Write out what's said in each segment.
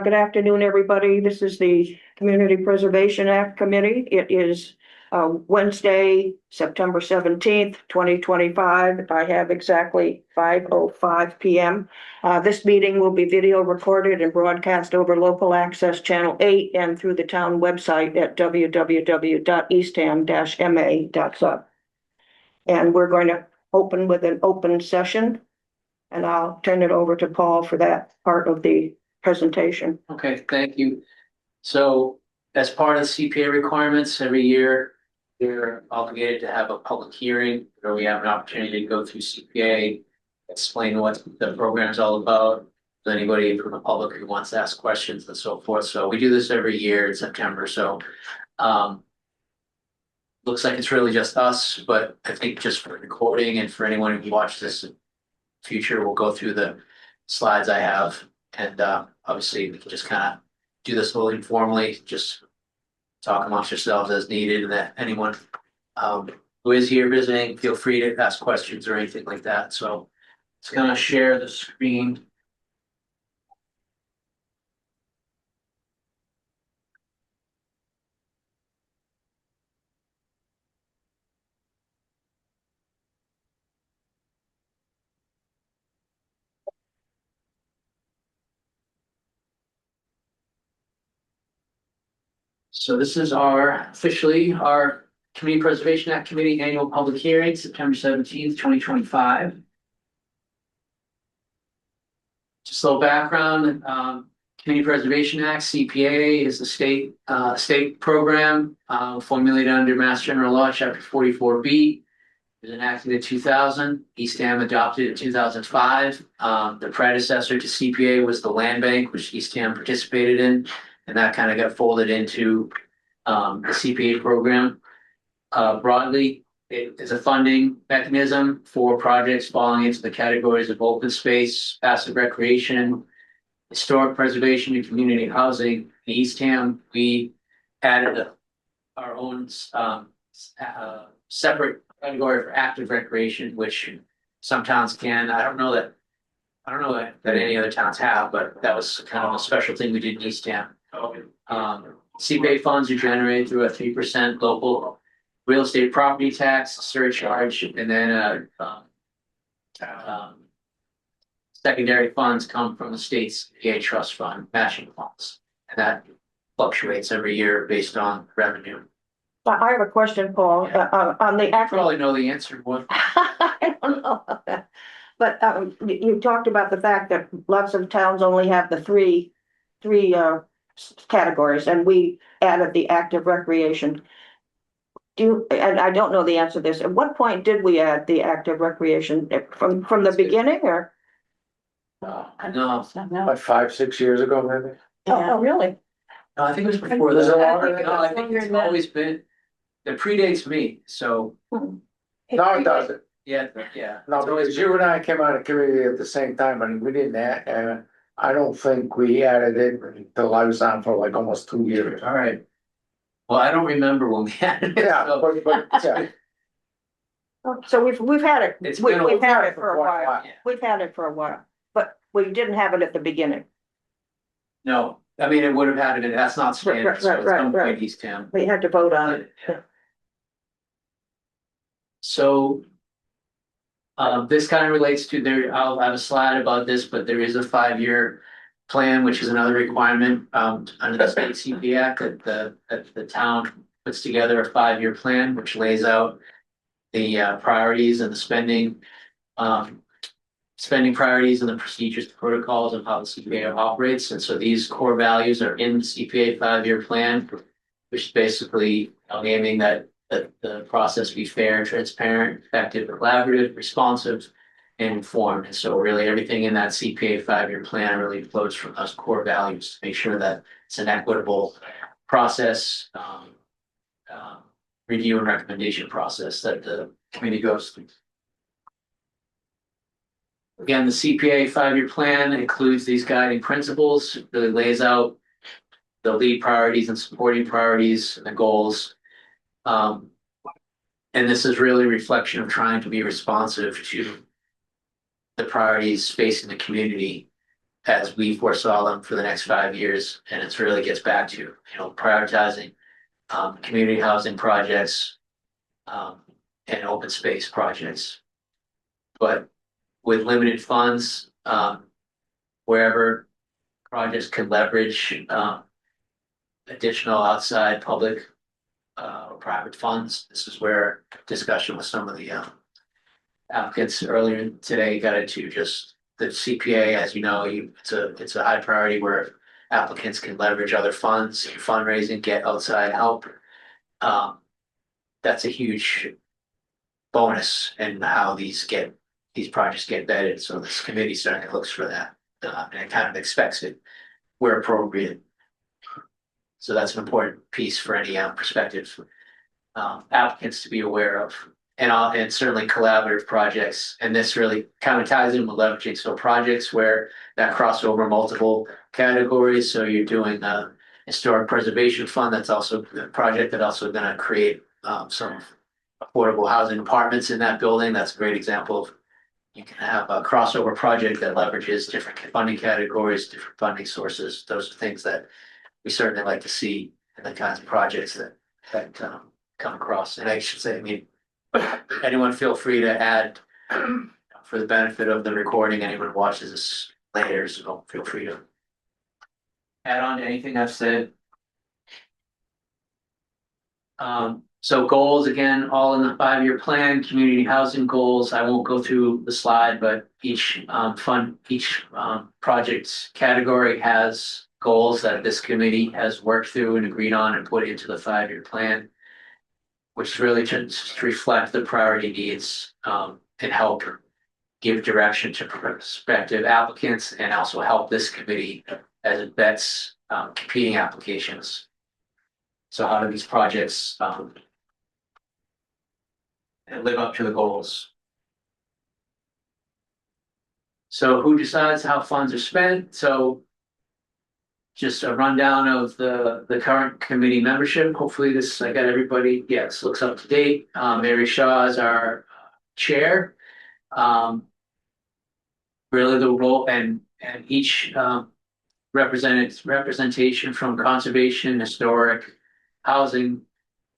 Good afternoon, everybody. This is the Community Preservation Act Committee. It is Wednesday, September 17th, 2025. I have exactly 5:05 p.m. This meeting will be video recorded and broadcast over local access channel 8 and through the town website at www.eastham-ma.gov. And we're going to open with an open session, and I'll turn it over to Paul for that part of the presentation. Okay, thank you. So as part of the CPA requirements, every year we're obligated to have a public hearing where we have an opportunity to go through CPA, explain what the program is all about, to anybody from the public who wants to ask questions and so forth. So we do this every year in September. So looks like it's really just us, but I think just for recording and for anyone who watches this in future, we'll go through the slides I have. And obviously we can just kind of do this a little informally, just talk amongst yourselves as needed, and that anyone who is here visiting, feel free to ask questions or anything like that. So it's gonna share the screen. So this is officially our Community Preservation Act Committee Annual Public Hearing, September 17th, 2025. Just a little background, Community Preservation Act, CPA, is the state program formulated under Mass General Law, Chapter 44B. It was enacted in 2000. Eastham adopted in 2005. The predecessor to CPA was the Land Bank, which Eastham participated in, and that kind of got folded into the CPA program. Broadly, it is a funding mechanism for projects falling into the categories of open space, passive recreation, historic preservation, and community housing. In Eastham, we added our own separate category for active recreation, which some towns can. I don't know that any other towns have, but that was kind of a special thing we did in Eastham. CPA funds are generated through a 3% local real estate property tax surcharge, and then secondary funds come from the state's CPA trust fund matching funds, and that fluctuates every year based on revenue. I have a question, Paul. On the I probably know the answer. What? I don't know about that, but you talked about the fact that lots of towns only have the three categories, and we added the active recreation. And I don't know the answer to this. At what point did we add the active recreation? From the beginning, or? No, Like 5-6 years ago, maybe. Oh, really? no, I think it was before Was it that. longer than No, I think it's always been. It predates me, so No, it doesn't. yeah. No, because you and I came out of committee at the same time, and we didn't add, I don't think we added it until I was on for like almost 2 years. All right. Well, I don't remember when we had it. Yeah, So but yeah. So we've had it. It's We've been had it for a quite a while. while. We've had it for a while, but we didn't have it at the beginning. no, I mean, it would have had it. That's not standard. So it's some point Eastham. We had to vote on it. So this kind of relates to there. I'll have a slide about this, but there is a 5-year plan, which is another requirement under the state CPA Act that the town puts together a 5-year plan, which lays out the priorities and the spending priorities and the procedures, the protocols of how the CPA operates. And so these core values are in the CPA 5-year plan, which is basically aiming that the process be fair, transparent, effective, collaborative, responsive, and informed. And so really everything in that CPA 5-year plan really flows from those core values to make sure that it's an equitable process, review and recommendation process that the committee goes through. Again, the CPA 5-year plan includes these guiding principles. It really lays out the lead priorities and supporting priorities and the goals. And this is really a reflection of trying to be responsive to the priorities facing the community as we foresaw them for the next 5 years. And it really gets back to, prioritizing community housing projects and open space projects. But with limited funds, wherever projects can leverage additional outside public or private funds, this is where discussion with some of the applicants earlier today got into just the CPA. As you know, it's a high priority where applicants can leverage other funds, fundraising, get outside help. That's a huge bonus in how these projects get vetted. So this committee certainly looks for that and it kind of expects it where appropriate. So that's an important piece for any prospective applicants to be aware of. And certainly collaborative projects. And this really kind of ties in with leveraging. So projects where that cross over multiple categories. So you're doing a historic preservation fund. That's also a project that also going to create some affordable housing apartments in that building. That's a great example of you can have a crossover project that leverages different funding categories, different funding sources. Those are things that we certainly like to see in the kinds of projects that come across. And I should say, I mean, anyone feel free to add for the benefit of the recording. Anyone who watches this later, so feel free to add on to anything I've said. So goals, again, all in the 5-year plan, community housing goals. I won't go through the slide, but each project's category has goals that this committee has worked through and agreed on and put into the 5-year plan, which really just reflect the priority needs and help give direction to prospective applicants and also help this committee as it vets competing applications. So how do these projects live up to the goals? So who decides how funds are spent? So just a rundown of the current committee membership. Hopefully I got everybody, yes, looks up to date. Mary Shaw is our chair. Really the role and each representation from conservation, historic, housing,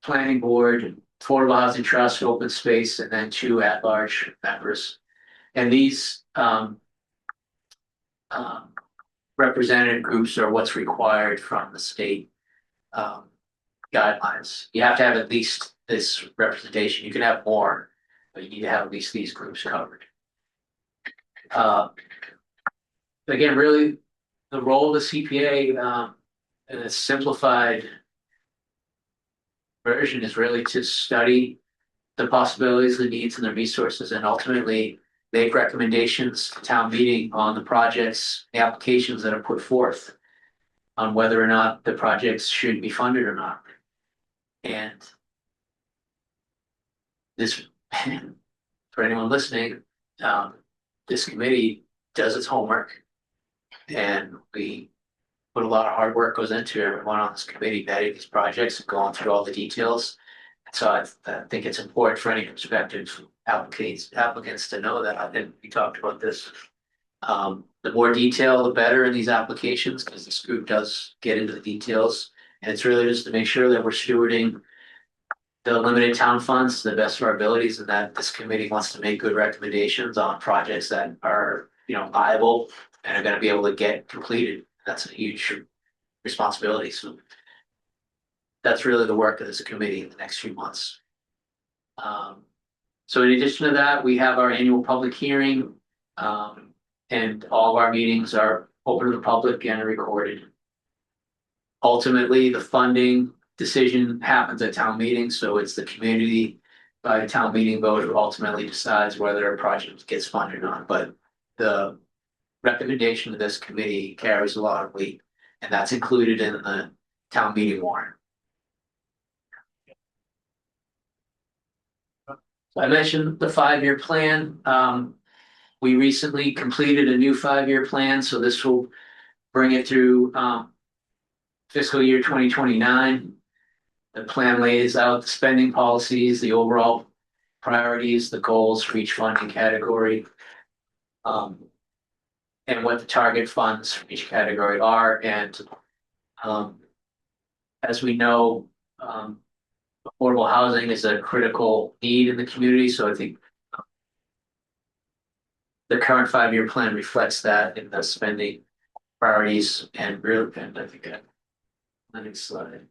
planning board, affordable housing trust, open space, and then 2 at-large members. And these representative groups are what's required from the state guidelines. You have to have at least this representation. You can have more, but you need to have at least these groups covered. Again, really, the role of the CPA in a simplified version is really to study the possibilities, the needs, and the resources, and ultimately make recommendations to town meeting on the projects, the applications that are put forth on whether or not the projects should be funded or not. And this, for anyone listening, this committee does its homework, and we put a lot of hard work goes into everyone on this committee vetting these projects and going through all the details. So I think it's important for any prospective applicants to know that. I think we talked about this. The more detail, the better in these applications, because this group does get into the details. And it's really just to make sure that we're stewarding the limited town funds to the best of our abilities, and that this committee wants to make good recommendations on projects that are, viable and are going to be able to get completed. That's a huge responsibility. So that's really the work of this committee in the next few months. So in addition to that, we have our annual public hearing, and all of our meetings are open to the public and recorded. Ultimately, the funding decision happens at town meeting, so it's the community by town meeting vote who ultimately decides whether a project gets funded or not. But the recommendation of this committee carries a lot of weight, and that's included in the town meeting warrant. So I mentioned the 5-year plan. We recently completed a new 5-year plan, so this will bring it through fiscal year 2029. The plan lays out the spending policies, the overall priorities, the goals for each funding category. and what the target funds for each category are, and as we know, affordable housing is a critical need in the community, so I think the current 5-year plan reflects that in the spending priorities and real, and I think that the next slide.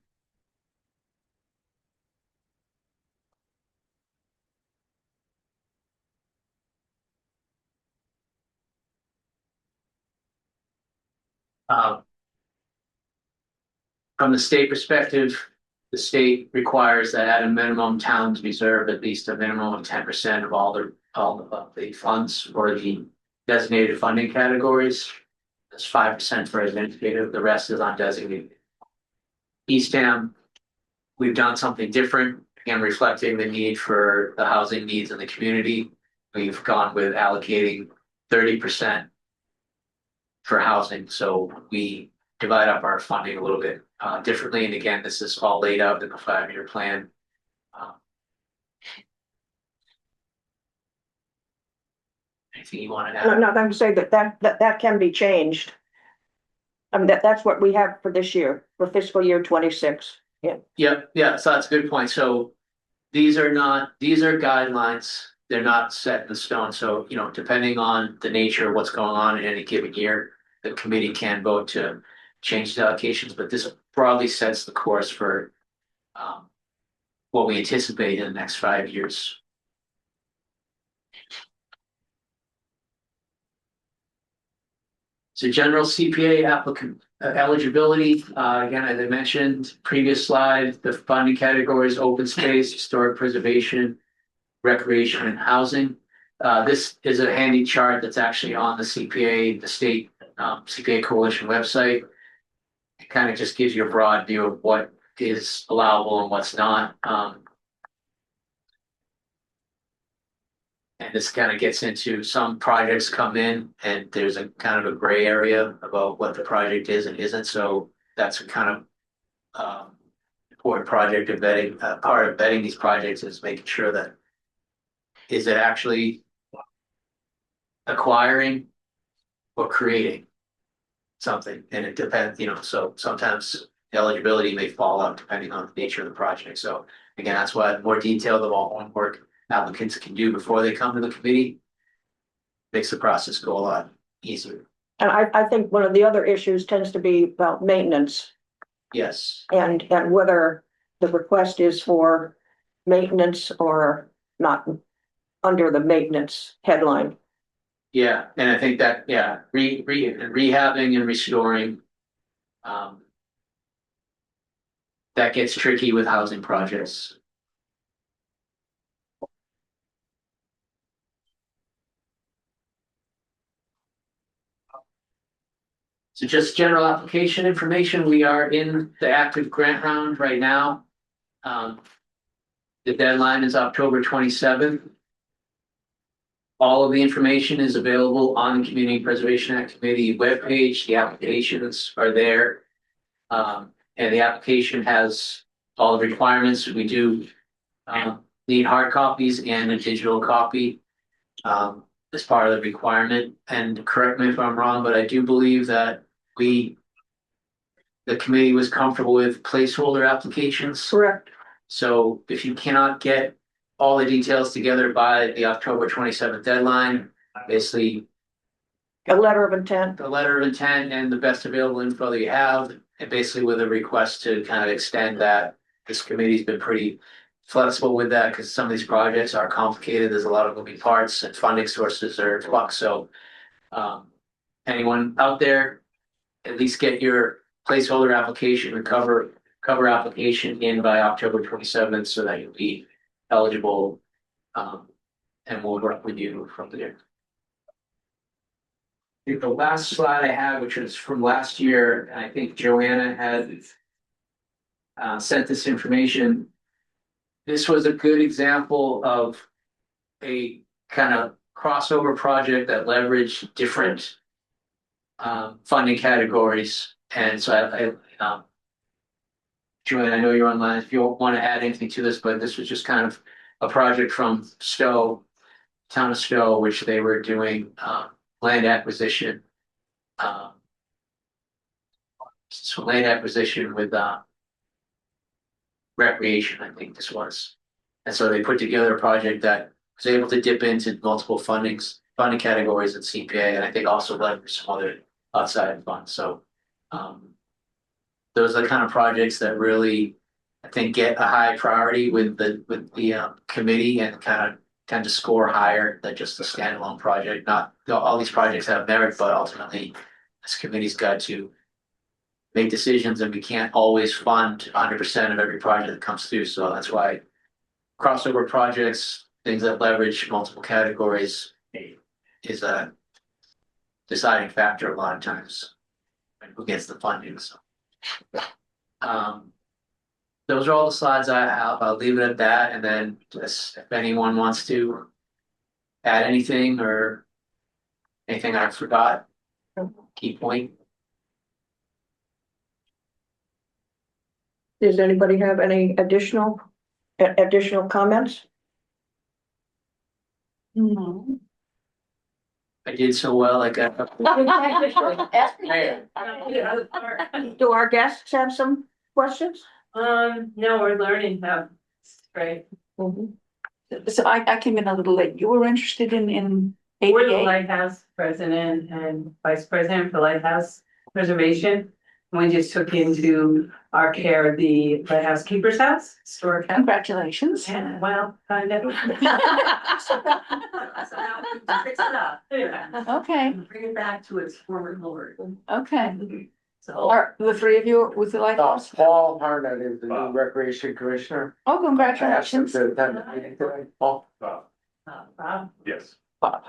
From the state perspective, the state requires that at a minimum, towns reserve at least a minimum of 10% of all the funds for the designated funding categories. That's 5% for administrative, the rest is undesignated. Eastham, we've done something different, again, reflecting the need for the housing needs in the community. We've gone with allocating 30% for housing, so we divide up our funding a little bit differently. And again, this is all laid out in the 5-year plan. Anything you want to No, add? no, I'm gonna say that can be changed. That's what we have for this year, for fiscal year 26. Yeah, so that's a good point. So these are guidelines. They're not set in stone. So, depending on the nature of what's going on in any given year, the committee can vote to change the allocations, but this broadly sets the course for what we anticipate in the next 5 years. So general CPA applicant eligibility, again, as I mentioned, previous slide, the funding categories: open space, historic preservation, recreation, and housing. This is a handy chart that's actually on the CPA, the state CPA coalition website. It kind of just gives you a broad view of what is allowable and what's not. And this kind of gets into some projects come in and there's a kind of a gray area about what the project is and isn't. So that's a kind of important project of vetting. Part of vetting these projects is making sure that is it actually acquiring or creating something, and it depends, so sometimes eligibility may fall out depending on the nature of the project. So again, that's why more detailed about homework applicants can do before they come to the committee makes the process go a lot easier. And I think one of the other issues tends to be about maintenance Yes. and whether the request is for maintenance or not under the maintenance headline. Yeah, and I think that, rehabbing and restoring, that gets tricky with housing projects. So just general application information, we are in the active grant round right now. The deadline is October 27th. All of the information is available on the Community Preservation Act Committee webpage. The applications are there. And the application has all the requirements. We do need hard copies and a digital copy as part of the requirement. And correct me if I'm wrong, but I do believe that the committee was comfortable with placeholder applications. Correct. So if you cannot get all the details together by the October 27th deadline, basically A letter of intent. the letter of intent and the best available info that you have, and basically with a request to kind of extend that. This committee's been pretty flexible with that because some of these projects are complicated. There's a lot of moving parts and funding sources are in flux. So anyone out there, at least get your placeholder application and cover application in by October 27th so that you'll be eligible, and we'll work with you from there. I think the last slide I had, which was from last year, and I think Joanna had sent this information. This was a good example of a kind of crossover project that leveraged different funding categories. And so Joanne, I know you're online if you want to add anything to this, but this was just kind of a project from Stowe, town of Stowe, which they were doing land acquisition some land acquisition with, recreation, I think this was. And so they put together a project that was able to dip into multiple funding categories at CPA, and I think also leverage some other outside funds, so. Those are the kind of projects that really, I think, get a high priority with the committee and kind of tend to score higher than just a standalone project. Not, all these projects have merit, but ultimately, this committee's got to make decisions, and we can't always fund 100% of every project that comes through, so that's why crossover projects, things that leverage multiple categories is a deciding factor a lot of times. And who gets the funding, so. Those are all the slides I have. I'll leave it at that, and then just if anyone wants to add anything or anything I forgot, key point. Does anybody have any additional comments? No. I did so well, I got. Do our guests have some questions? No, we're learning how, right? So I came in a little late. You were interested in We're the ADA? lighthouse president and vice president for lighthouse preservation. We just took into our care the lighthouse keeper's house, historic house. Congratulations. And well, kind of. So now we can fix it up, yeah. Okay, Bring it back to its former glory. okay. So. Are the three of you with the lighthouse? Paul Harnett is the new recreation commissioner. Oh, I asked him congratulations. to attend the meeting today. Paul? Yes. Bob.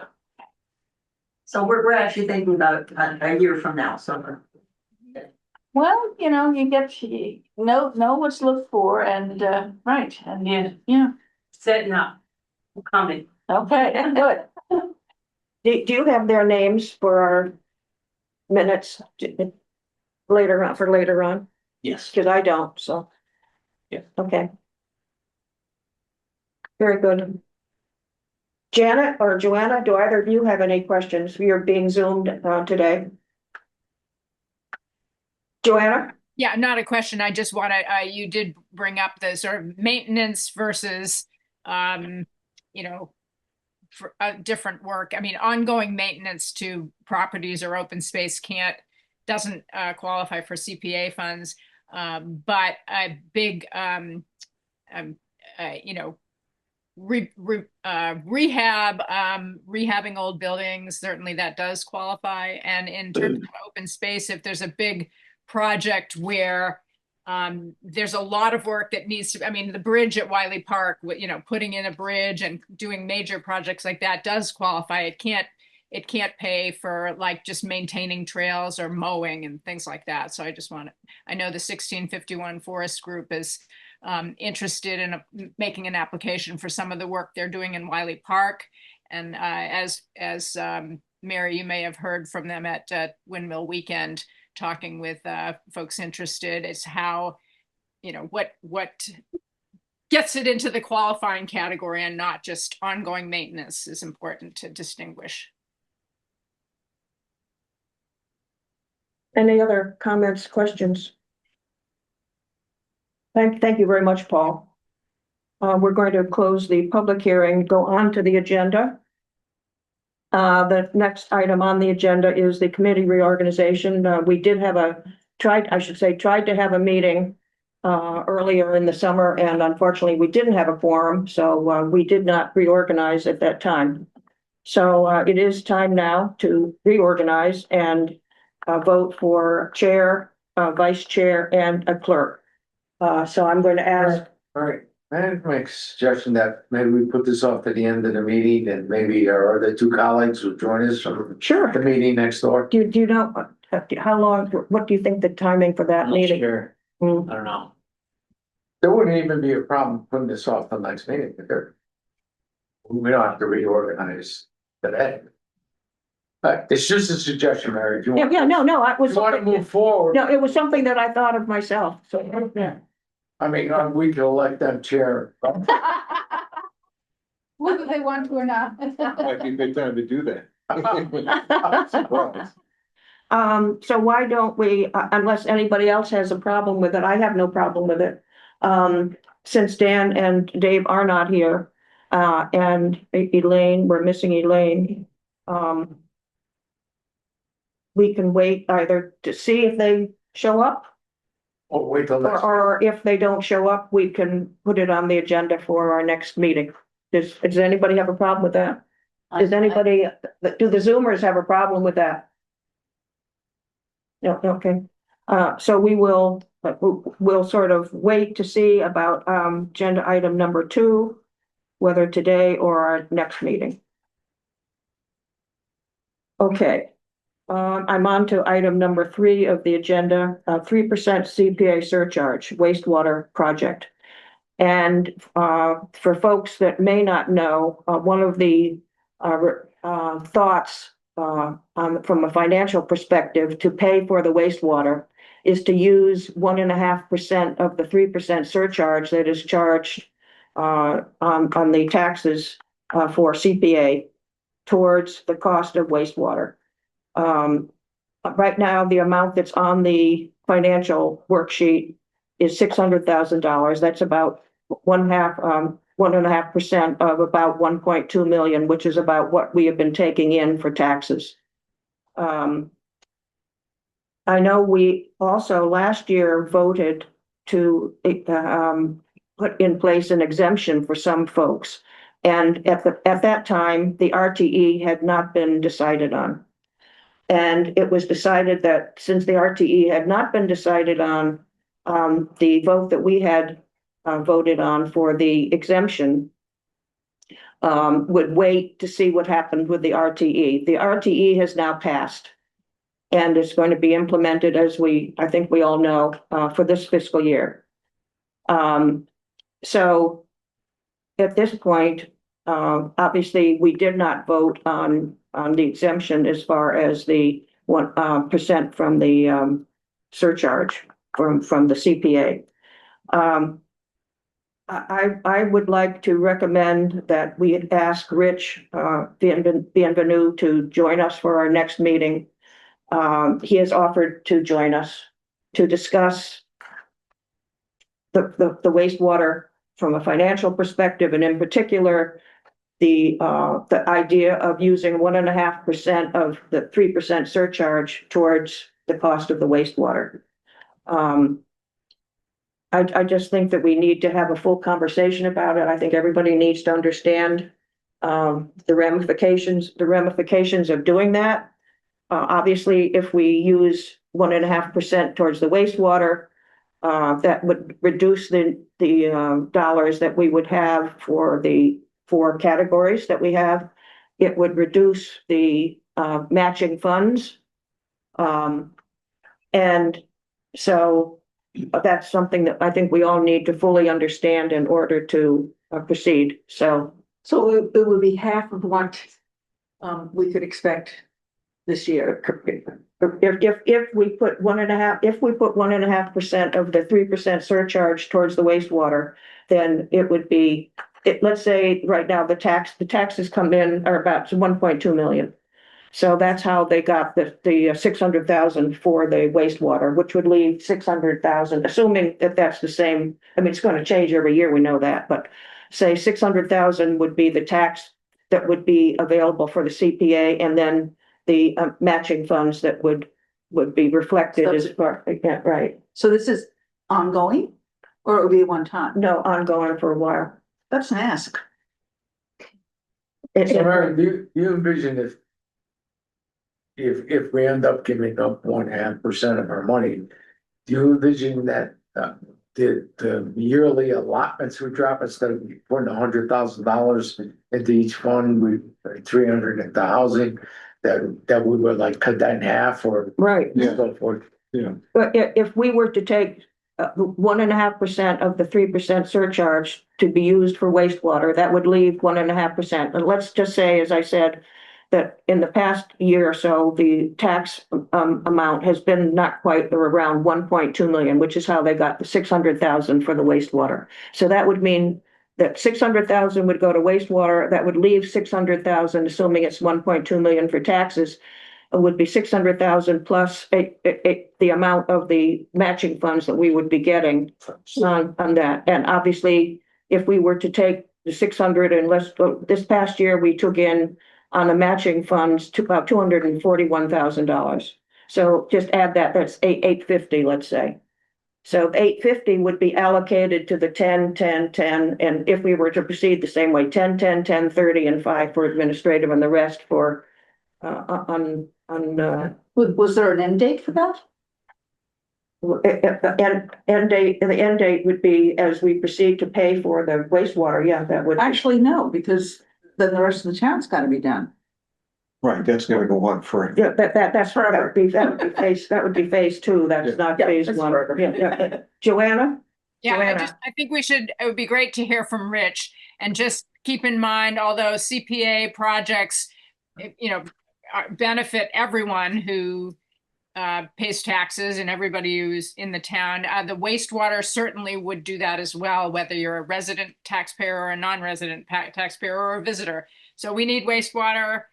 So we're actually thinking about a year from now, so. Well, you know, you get to know what to look for and, right, and yeah, Setting up, coming. okay, good. Do you have their names for our minutes later on? Yes. Because I don't, so. Yeah. Okay. Very good. Janet or Joanna, do either of you have any questions? You're being zoomed today. Joanna? Yeah, not a question. I just want to, you did bring up the sort of maintenance versus, you know, for different work. I mean, ongoing maintenance to properties or open space doesn't qualify for CPA funds. But a big, you know, rehab, rehabbing old buildings, certainly that does qualify. And in terms of open space, if there's a big project where there's a lot of work that needs to, I mean, the bridge at Wiley Park, you know, putting in a bridge and doing major projects like that does qualify. It can't pay for like just maintaining trails or mowing and things like that. So I just want to, I know the 1651 Forest Group is interested in making an application for some of the work they're doing in Wiley Park. And as Mary, you may have heard from them at Windmill Weekend, talking with folks interested as how, you know, what gets it into the qualifying category and not just ongoing maintenance is important to distinguish. Any other comments, questions? Thank you very much, Paul. We're going to close the public hearing, go on to the agenda. The next item on the agenda is the committee reorganization. We did have tried to have a meeting earlier in the summer, and unfortunately we didn't have a quorum, so we did not reorganize at that time. So it is time now to reorganize and vote for chair, vice chair, and a clerk. So I'm going to ask. All right, I'd make a suggestion that maybe we put this off to the end of the meeting, and maybe our other two colleagues will join us from Sure. the meeting next door. Do you know how long, what do you think the timing for that I'm not meeting? sure. Mm. I don't know. There wouldn't even be a problem putting this off till next meeting, but we don't have to reorganize today. It's just a suggestion, Mary. If you want. Yeah, no, I was. If you want to move forward. No, it was something that I thought of myself, so, yeah. I mean, we can elect them chair. Whether they want to or not. Might be a good time to do that. So why don't we, unless anybody else has a problem with it, I have no problem with it. Since Dan and Dave are not here, and Elaine, we're missing Elaine. We can wait either to see if they show up, Oh, wait till next. or if they don't show up, we can put it on the agenda for our next meeting. Does anybody have a problem with that? Does anybody, do the Zoomers have a problem with that? No, okay. So we will, we'll sort of wait to see about, agenda item number 2, whether today or our next meeting. Okay. I'm on to item number 3 of the agenda, 3% CPA surcharge wastewater project. And, for folks that may not know, one of the, thoughts from a financial perspective to pay for the wastewater is to use 1.5% of the 3% surcharge that is charged on the taxes for CPA towards the cost of wastewater. Right now, the amount that's on the financial worksheet is $600,000. That's about 1.5% of about 1.2 million, which is about what we have been taking in for taxes. I know we also last year voted to put in place an exemption for some folks. And at that time, the RTE had not been decided on. And it was decided that since the RTE had not been decided on, the vote that we had voted on for the exemption would wait to see what happened with the RTE. The RTE has now passed and is going to be implemented, as I think we all know, for this fiscal year. So at this point, obviously, we did not vote on the exemption as far as the 1% from the surcharge from the CPA. I would like to recommend that we ask Rich Bienvenu to join us for our next meeting. He has offered to join us to discuss the wastewater from a financial perspective, and in particular, the idea of using 1.5% of the 3% surcharge towards the cost of the wastewater. I just think that we need to have a full conversation about it. I think everybody needs to understand the ramifications of doing that. Obviously, if we use 1.5% towards the wastewater, that would reduce the dollars that we would have for the 4 categories that we have. It would reduce the matching funds. And so that's something that I think we all need to fully understand in order to proceed. So it would be half of what we could expect this year. if we put 1.5% of the 3% surcharge towards the wastewater, then it would be, let's say right now the taxes come in are about 1.2 million. So that's how they got the 600,000 for the wastewater, which would leave 600,000, assuming that that's the same. I mean, it's going to change every year, we know that, but say 600,000 would be the tax that would be available for the CPA, and then the matching funds that would be reflected as part, yeah, right. So this is ongoing, or it would be one time? No, ongoing for a while. That's an ask. So Mary, do you envision if we end up giving up 1.5% of our money, do you envision that the yearly allotments would drop instead of putting $100,000 into each fund, we 300 into housing, that we would like cut that in half, or Right. so forth? Yeah. But if we were to take 1.5% of the 3% surcharge to be used for wastewater, that would leave 1.5%. And let's just say, as I said, that in the past year or so, the tax amount has been not quite, or around 1.2 million, which is how they got the 600,000 for the wastewater. So that would mean that 600,000 would go to wastewater. That would leave 600,000, assuming it's 1.2 million for taxes. would be 600,000 plus the amount of the matching funds that we would be getting on that. And obviously, if we were to take the 600 and this past year, we took in on the matching funds to about $241,000. So just add that, that's 850, let's say. So 850 would be allocated to the 10, 10, 10, and if we were to proceed the same way, 10, 10, 10, 30, and 5 for administrative, and the rest for Was there an end date for that? the end date would be as we proceed to pay for the wastewater. Yeah, that would. Actually, no, because then the rest of the town's gotta be done. Right, that's gonna go on for. Yeah, that would be phase two. That's not Yeah, phase that's one. forever. Yeah. Joanna? Yeah, Joanna. I think it would be great to hear from Rich, and just keep in mind, although CPA projects, benefit everyone who pays taxes and everybody who's in the town. The wastewater certainly would do that as well, whether you're a resident taxpayer or a non-resident taxpayer or a visitor. So we need wastewater.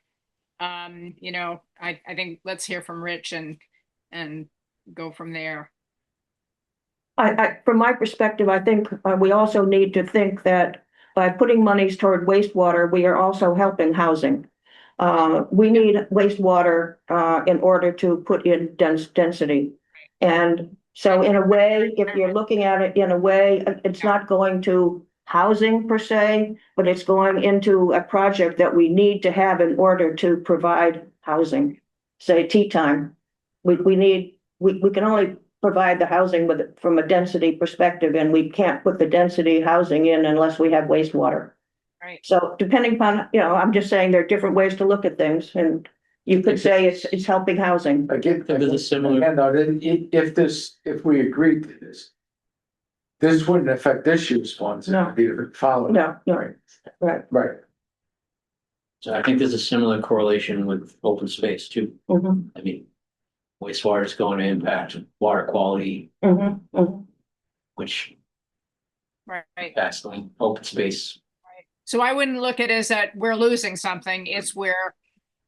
I think let's hear from Rich and go from there. From my perspective, I think we also need to think that by putting monies toward wastewater, we are also helping housing. We need wastewater in order to put in density. And so in a way, if you're looking at it in a way, it's not going to housing per se, but it's going into a project that we need to have in order to provide housing. Say tea time. We can only provide the housing from a density perspective, and we can't put the density housing in unless we have wastewater. Right. So depending upon, I'm just saying there are different ways to look at things, and you could say it's helping housing. Again, There's a similar- again, though, if we agreed to this wouldn't affect this year's funds. No. It'd be the following. No, Right, right. So I think there's a similar correlation with open space too. Mhm, I mean, wastewater is going to impact water quality, mhm, mhm. which Right. impacts the open space. So I wouldn't look at it as that we're losing something. It's we're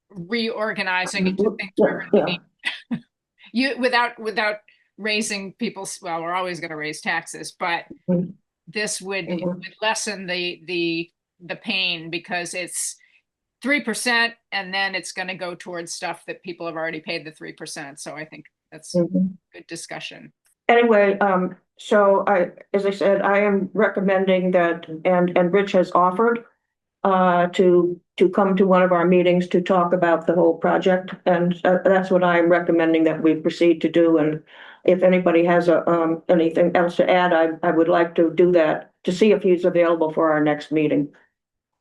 reorganizing into things we really Yeah, need. Without raising people's, well, we're always going to raise taxes, but Mhm. this would Mhm. lessen the pain, because it's 3% and then it's going to go towards stuff that people have already paid the 3%. So I think that's mhm. good discussion. Anyway, so as I said, I am recommending that, and Rich has offered to come to one of our meetings to talk about the whole project. And that's what I'm recommending that we proceed to do. And if anybody has anything else to add, I would like to do that, to see if he's available for our next meeting.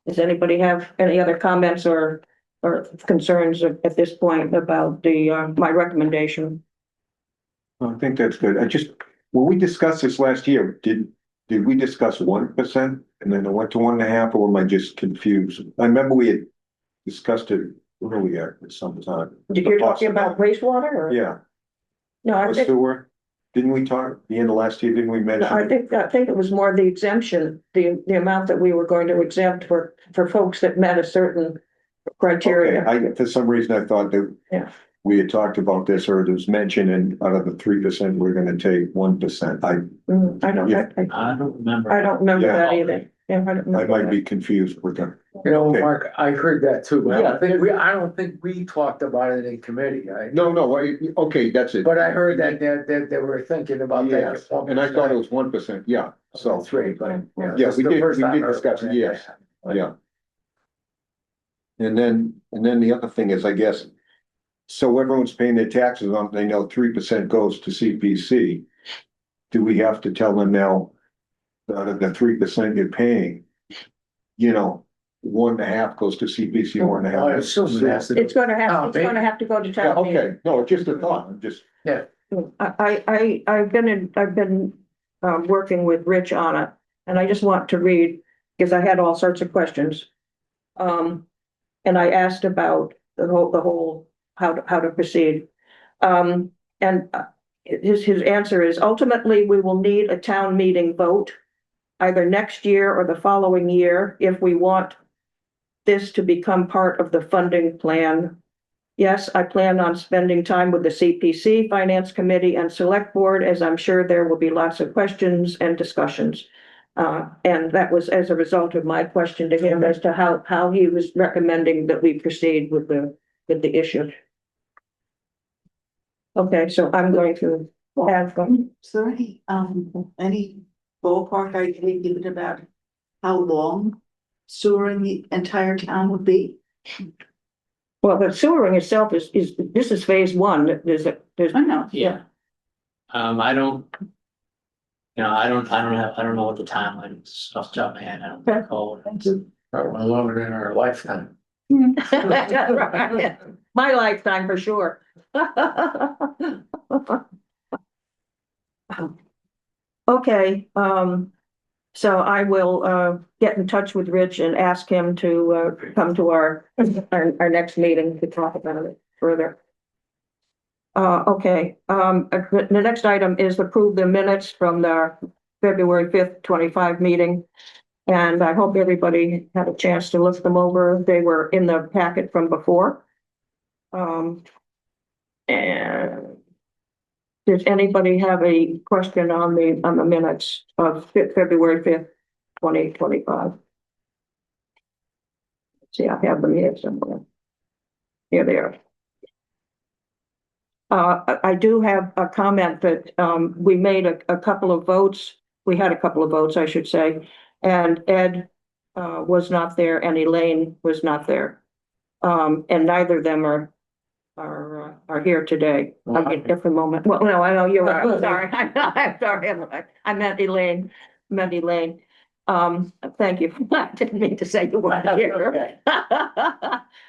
Does anybody have any other comments or concerns at this point about my recommendation? I think that's good. When we discussed this last year, did we discuss 1% and then it went to 1.5%, or am I just confused? I remember we had discussed it earlier at some time. You're talking about wastewater or? Yeah, No, I or think. sewer. Didn't we talk, the end of last year, didn't we mention? I think it was more the exemption, the amount that we were going to exempt for folks that met a certain criteria. Okay, for some reason I thought that. Yeah. We had talked about this, or it was mentioned, and out of the 3%, we're gonna take 1%. I don't, I don't remember. I don't remember Yeah. that either. Yeah, I don't I remember might that. be confused with them. Okay. Mark, I heard that too, but Yeah. I don't think we talked about it in committee. No, okay, that's it. But I heard that they were thinking about that. Yes, and I thought it was 1%, yeah, so, That's right, but. Yeah, we did discuss it, yes. yeah. And then the other thing is, I guess, so everyone's paying their taxes on, they know 3% goes to CPC. Do we have to tell them now, out of the 3% you're paying, 1.5 goes to CPC, 1.5. I assume it has to. It's gonna have to go to Yeah, town meeting. okay, no, it's just a thought, I'm just, I've been working with Rich on it, and I just want to read, because I had all sorts of questions. And I asked about the whole, how to proceed. And his answer is, ultimately, we will need a town meeting vote either next year or the following year if we want this to become part of the funding plan Yes, I plan on spending time with the CPC, Finance Committee, and Select Board, as I'm sure there will be lots of questions and discussions. And that was as a result of my question to him as to how he was recommending that we proceed with the issue. Okay, so I'm going to have, Is there any ballpark idea given about how long sewering the entire town would be? well, the sewering itself is, this is phase one. There's, I know. Yeah. I don't. I don't know what the timeline is off the top of my head. I don't Okay. recall. Probably longer than our lifetime. my lifetime for sure. Okay, so I will get in touch with Rich and ask him to come to our next meeting to talk about it further. Okay, the next item is approve the minutes from the February 5th, 25 meeting. And I hope everybody had a chance to look them over. They were in the packet from before. And does anybody have a question on the minutes of February 5th, 2025? See, I have them here somewhere. Here they are. I do have a comment that we made a couple of votes. We had a couple of votes, I should say, and Ed was not there and Elaine was not there. And neither of them are here today. I'll get there for a moment. Well, no, I know you're right. I'm sorry. I'm sorry. I meant Elaine. Thank you. I didn't mean to say you weren't here.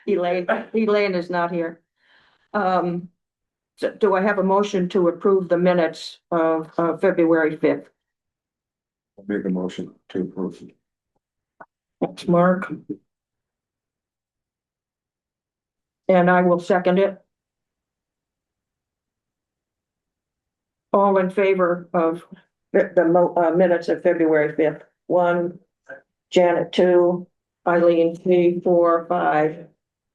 Elaine is not here. So do I have a motion to approve the minutes of February 5th? I'll make a motion to approve. That's Mark. And I will second it. All in favor of the minutes of February 5th? 1, Janet 2, Eileen 3, 4, 5,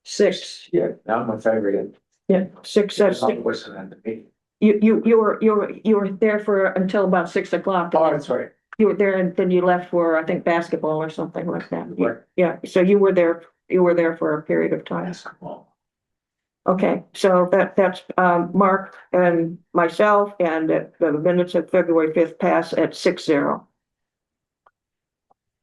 6. Yeah, not my favorite. Yeah, 6, I 6. wasn't at the meeting. You were there for until about 6 o'clock. Oh, that's right. You were there and then you left for, I think, basketball or something like that. Right. Yeah, so you were there for a period of time. Basketball. Okay, so that's Mark and myself, and the minutes of February 5th pass at 6-0.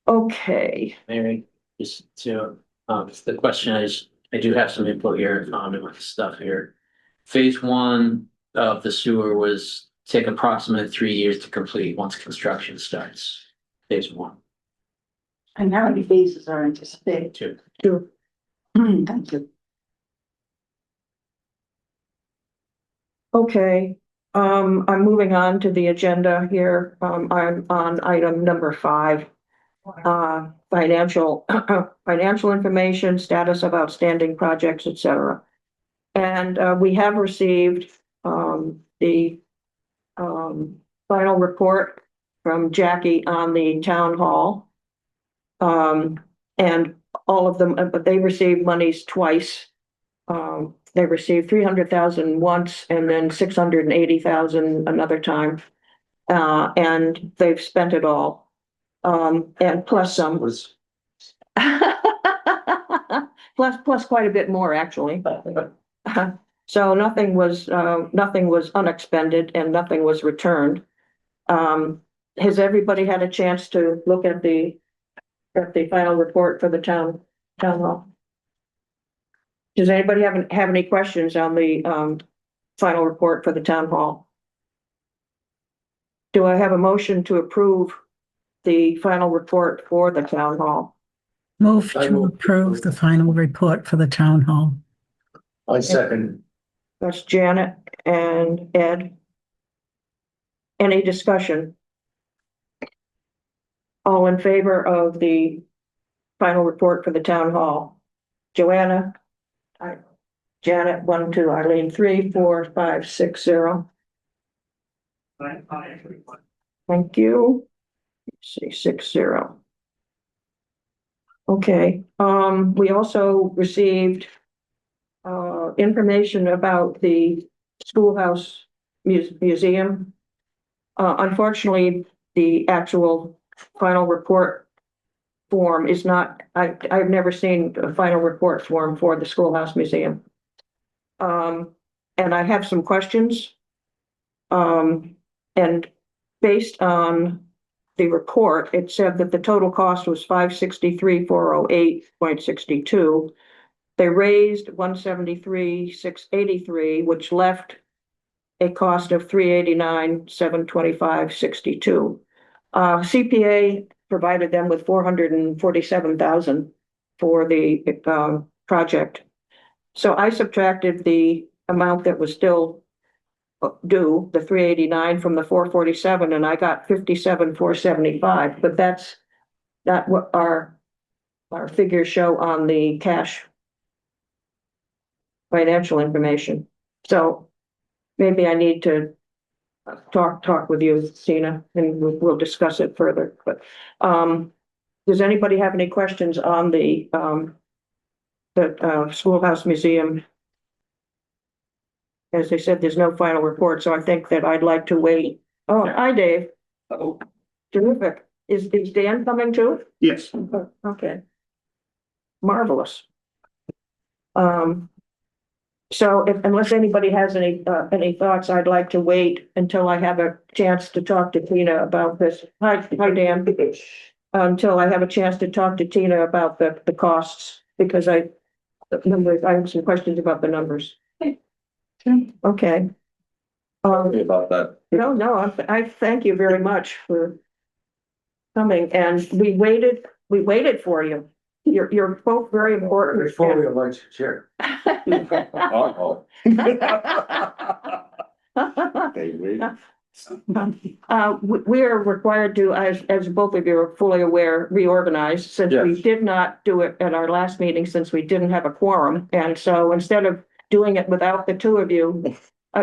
Okay, Mary, just to, the question is, I do have some input here, and with stuff here. Phase 1 of the sewer was take approximately 3 years to complete once construction starts. Phase 1. And how many phases are anticipated? 2. 2. Thank you. Okay, I'm moving on to the agenda here. I'm on item number 5. Financial information, status of outstanding projects, etc. And we have received the final report from Jackie on the town hall. And all of them, but they received monies twice. They received 300,000 once and then 680,000 another time. And they've spent it all. And plus some. Was Plus quite a bit more, actually. So nothing was unexpended and nothing was returned. Has everybody had a chance to look at the final report for the town hall? Does anybody have any questions on the final report for the town hall? Do I have a motion to approve the final report for the town hall? Move to approve the final report for the town hall. I second. That's Janet and Ed. Any discussion? All in favor of the final report for the town hall? Joanna? Janet, 1, 2, Eileen, 3, 4, 5, 6, 0. Thank you. Let's see, 6-0. Okay, we also received information about the schoolhouse museum. Unfortunately, the actual final report form is not, I've never seen a final report form for the schoolhouse museum. And I have some questions. And based on the report, it said that the total cost was $563,408.62. They raised $173,683, which left a cost of $389,725.62. CPA provided them with $447,000 for the project. So I subtracted the amount that was still due, the 389 from the 447, and I got 57,475. But that's not what our figures show on the cash financial information. So maybe I need to talk with you, Tina, and we'll discuss it further. But does anybody have any questions on the schoolhouse museum? As I said, there's no final report, so I think that I'd like to wait. Oh, hi, Dave. Oh, Terrific. Is Dan coming too? yes. Okay. Marvelous. So unless anybody has any thoughts, I'd like to wait until I have a chance to talk to Tina about this. Hi, Dan. Until I have a chance to talk to Tina about the costs, because I have some questions about the numbers. Okay. Sorry about that. No, I thank you very much for coming, and we waited for you. You're both very important. Before we elect your chair. Uh-oh. We are required to, as both of you are fully aware, reorganize, since we Yes. did not do it at our last meeting, since we didn't have a quorum. And so instead of doing it without the two of you,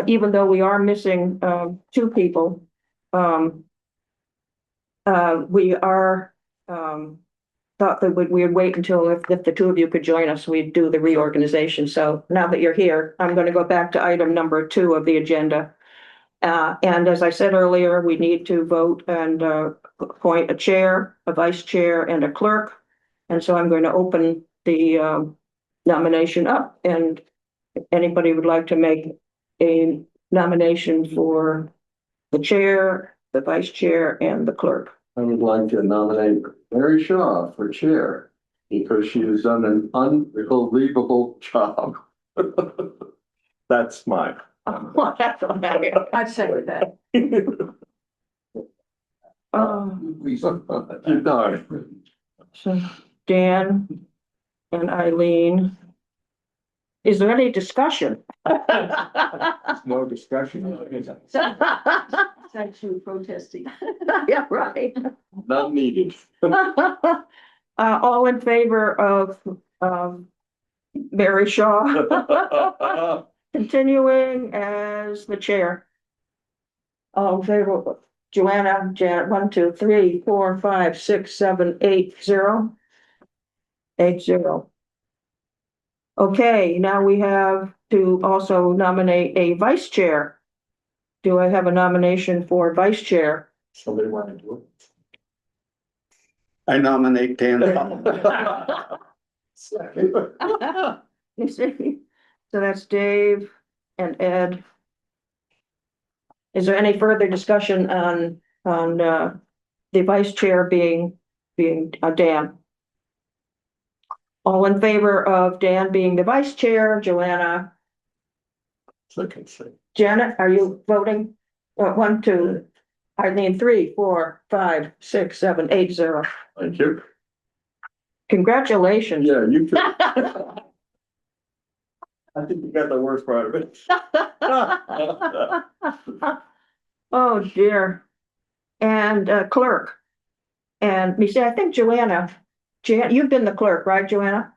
even though we are missing two people, we are thought that we would wait until if the two of you could join us, we'd do the reorganization. So now that you're here, I'm going to go back to item number 2 of the agenda. And as I said earlier, we need to vote and appoint a chair, a vice chair, and a clerk. And so I'm going to open the nomination up, and if anybody would like to make a nomination for the chair, the vice chair, and the clerk. I would like to nominate Mary Shaw for chair because she has done an unbelievable job. That's mine. Well, that's what I'd say with that. You know, So Dan and Eileen. Is there any discussion? No discussion. Thanks you protesting. Yeah, right. not needed. All in favor of Mary Shaw continuing as the chair? All in favor of Janet, 1, 2, 3, 4, 5, 6, 7, 8, 0. 8, 0. Okay, now we have to also nominate a vice chair. Do I have a nomination for vice chair? Somebody want to do it? I nominate Dan. Second. You see? So that's Dave and Ed. Is there any further discussion on the vice chair being Dan? All in favor of Dan being the vice chair? Joanna? Second thing. Janet, are you voting? 1, 2, Eileen, 3, 4, 5, 6, 7, 8, 0. Thank you. Congratulations. Yeah, you too. I think you got the worst part of it. Oh, dear. And clerk. And you see, I think Joanna, you've been the clerk, right, Joanna?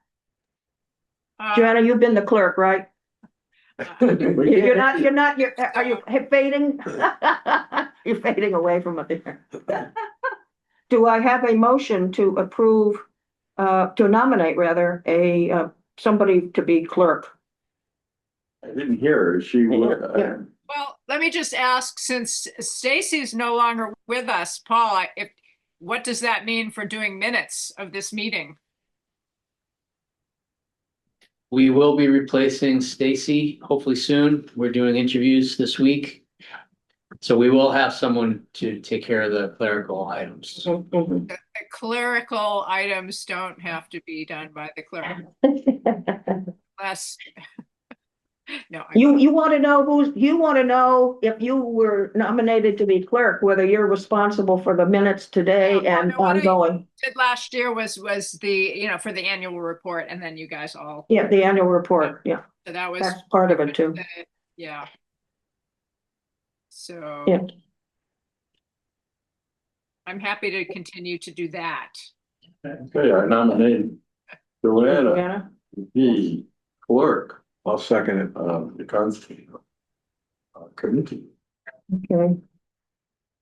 Joanna, you've been the clerk, right? You're not, are you fading? You're fading away from up there. Do I have a motion to approve, to nominate rather, somebody to be clerk? I didn't hear her. She would. Yeah. Well, let me just ask, since Stacy's no longer with us, Paul, what does that mean for doing minutes of this meeting? We will be replacing Stacy hopefully soon. We're doing interviews this week. So we will have someone to take care of the clerical items. Mhm. The clerical items don't have to be done by the clerk, unless. No, You want to know you want to know if you were nominated to be clerk, whether you're responsible for the minutes today Yeah, and no, what I ongoing. did last year was the, for the annual report, and then you guys all, Yeah, the annual report, yeah, so that was. that's part of it too. Yeah. So. Yeah. I'm happy to continue to do that. Okay, I nominate Joanna, Joanna? the clerk I'll second it. of the Constitution Committee Okay.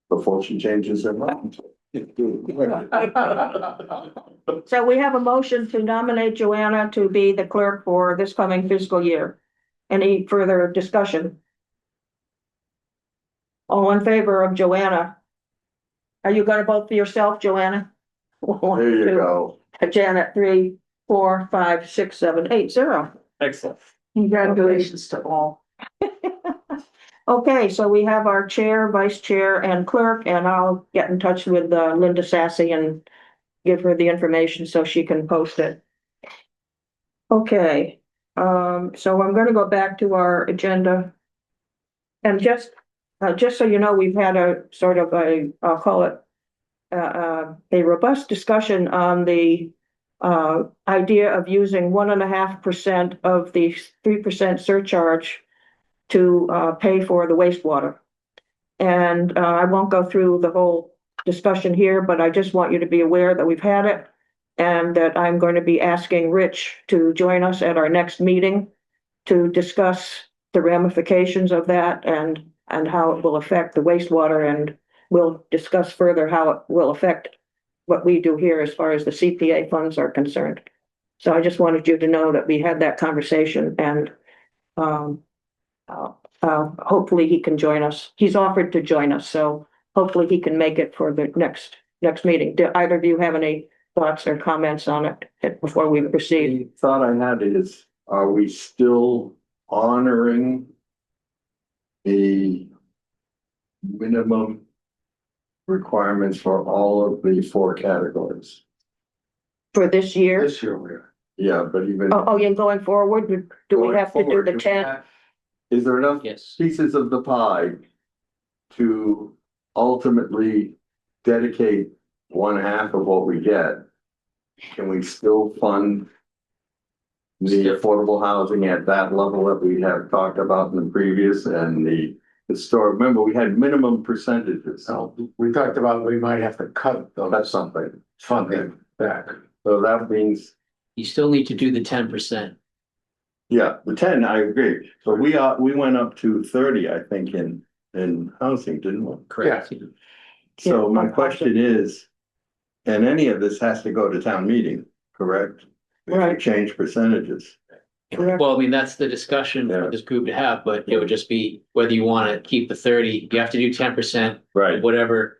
before she changes her mind. So we have a motion to nominate Joanna to be the clerk for this coming fiscal year. Any further discussion? All in favor of Joanna? Are you gonna vote for yourself, Joanna? There you go. Janet, 3, 4, 5, 6, 7, 8, 0. Excellent. Congratulations to all. Okay, so we have our chair, vice chair, and clerk, and I'll get in touch with Linda Sassy and give her the information so she can post it. Okay, so I'm gonna go back to our agenda. And just so you know, we've had a sort of I'll call it a robust discussion on the idea of using 1.5% of the 3% surcharge to pay for the wastewater. And I won't go through the whole discussion here, but I just want you to be aware that we've had it and that I'm going to be asking Rich to join us at our next meeting to discuss the ramifications of that and how it will affect the wastewater, and we'll discuss further how it will affect what we do here as far as the CPA funds are concerned. So I just wanted you to know that we had that conversation, and hopefully he can join us. He's offered to join us, so hopefully he can make it for the next meeting. Do either of you have any thoughts or comments on it before we proceed? The thought I had is, are we still honoring the minimum requirements for all of the 4 categories? For this year? This year we are. Yeah, but even. Oh, yeah, going forward, do we going have to do forward, the we 10? have- Is there enough Yes. pieces of the pie to ultimately dedicate 1/2 of what we get? Can we still fund the affordable housing at that level that we have talked about in the previous and the historic? Remember, we had minimum percentages. So we talked about we might have to cut That's those something. funding back. So that means, You still need to do the 10%. yeah, the 10, I agree. So we went up to 30, I think, in housing, didn't we? Correct. So Yeah. my question is, and any of this has to go to town meeting, correct? If you Right. change percentages. Correct. Well, I mean, that's the discussion for this group to have, but it would just be whether you want to keep the 30, you have to do 10%, Right. whatever.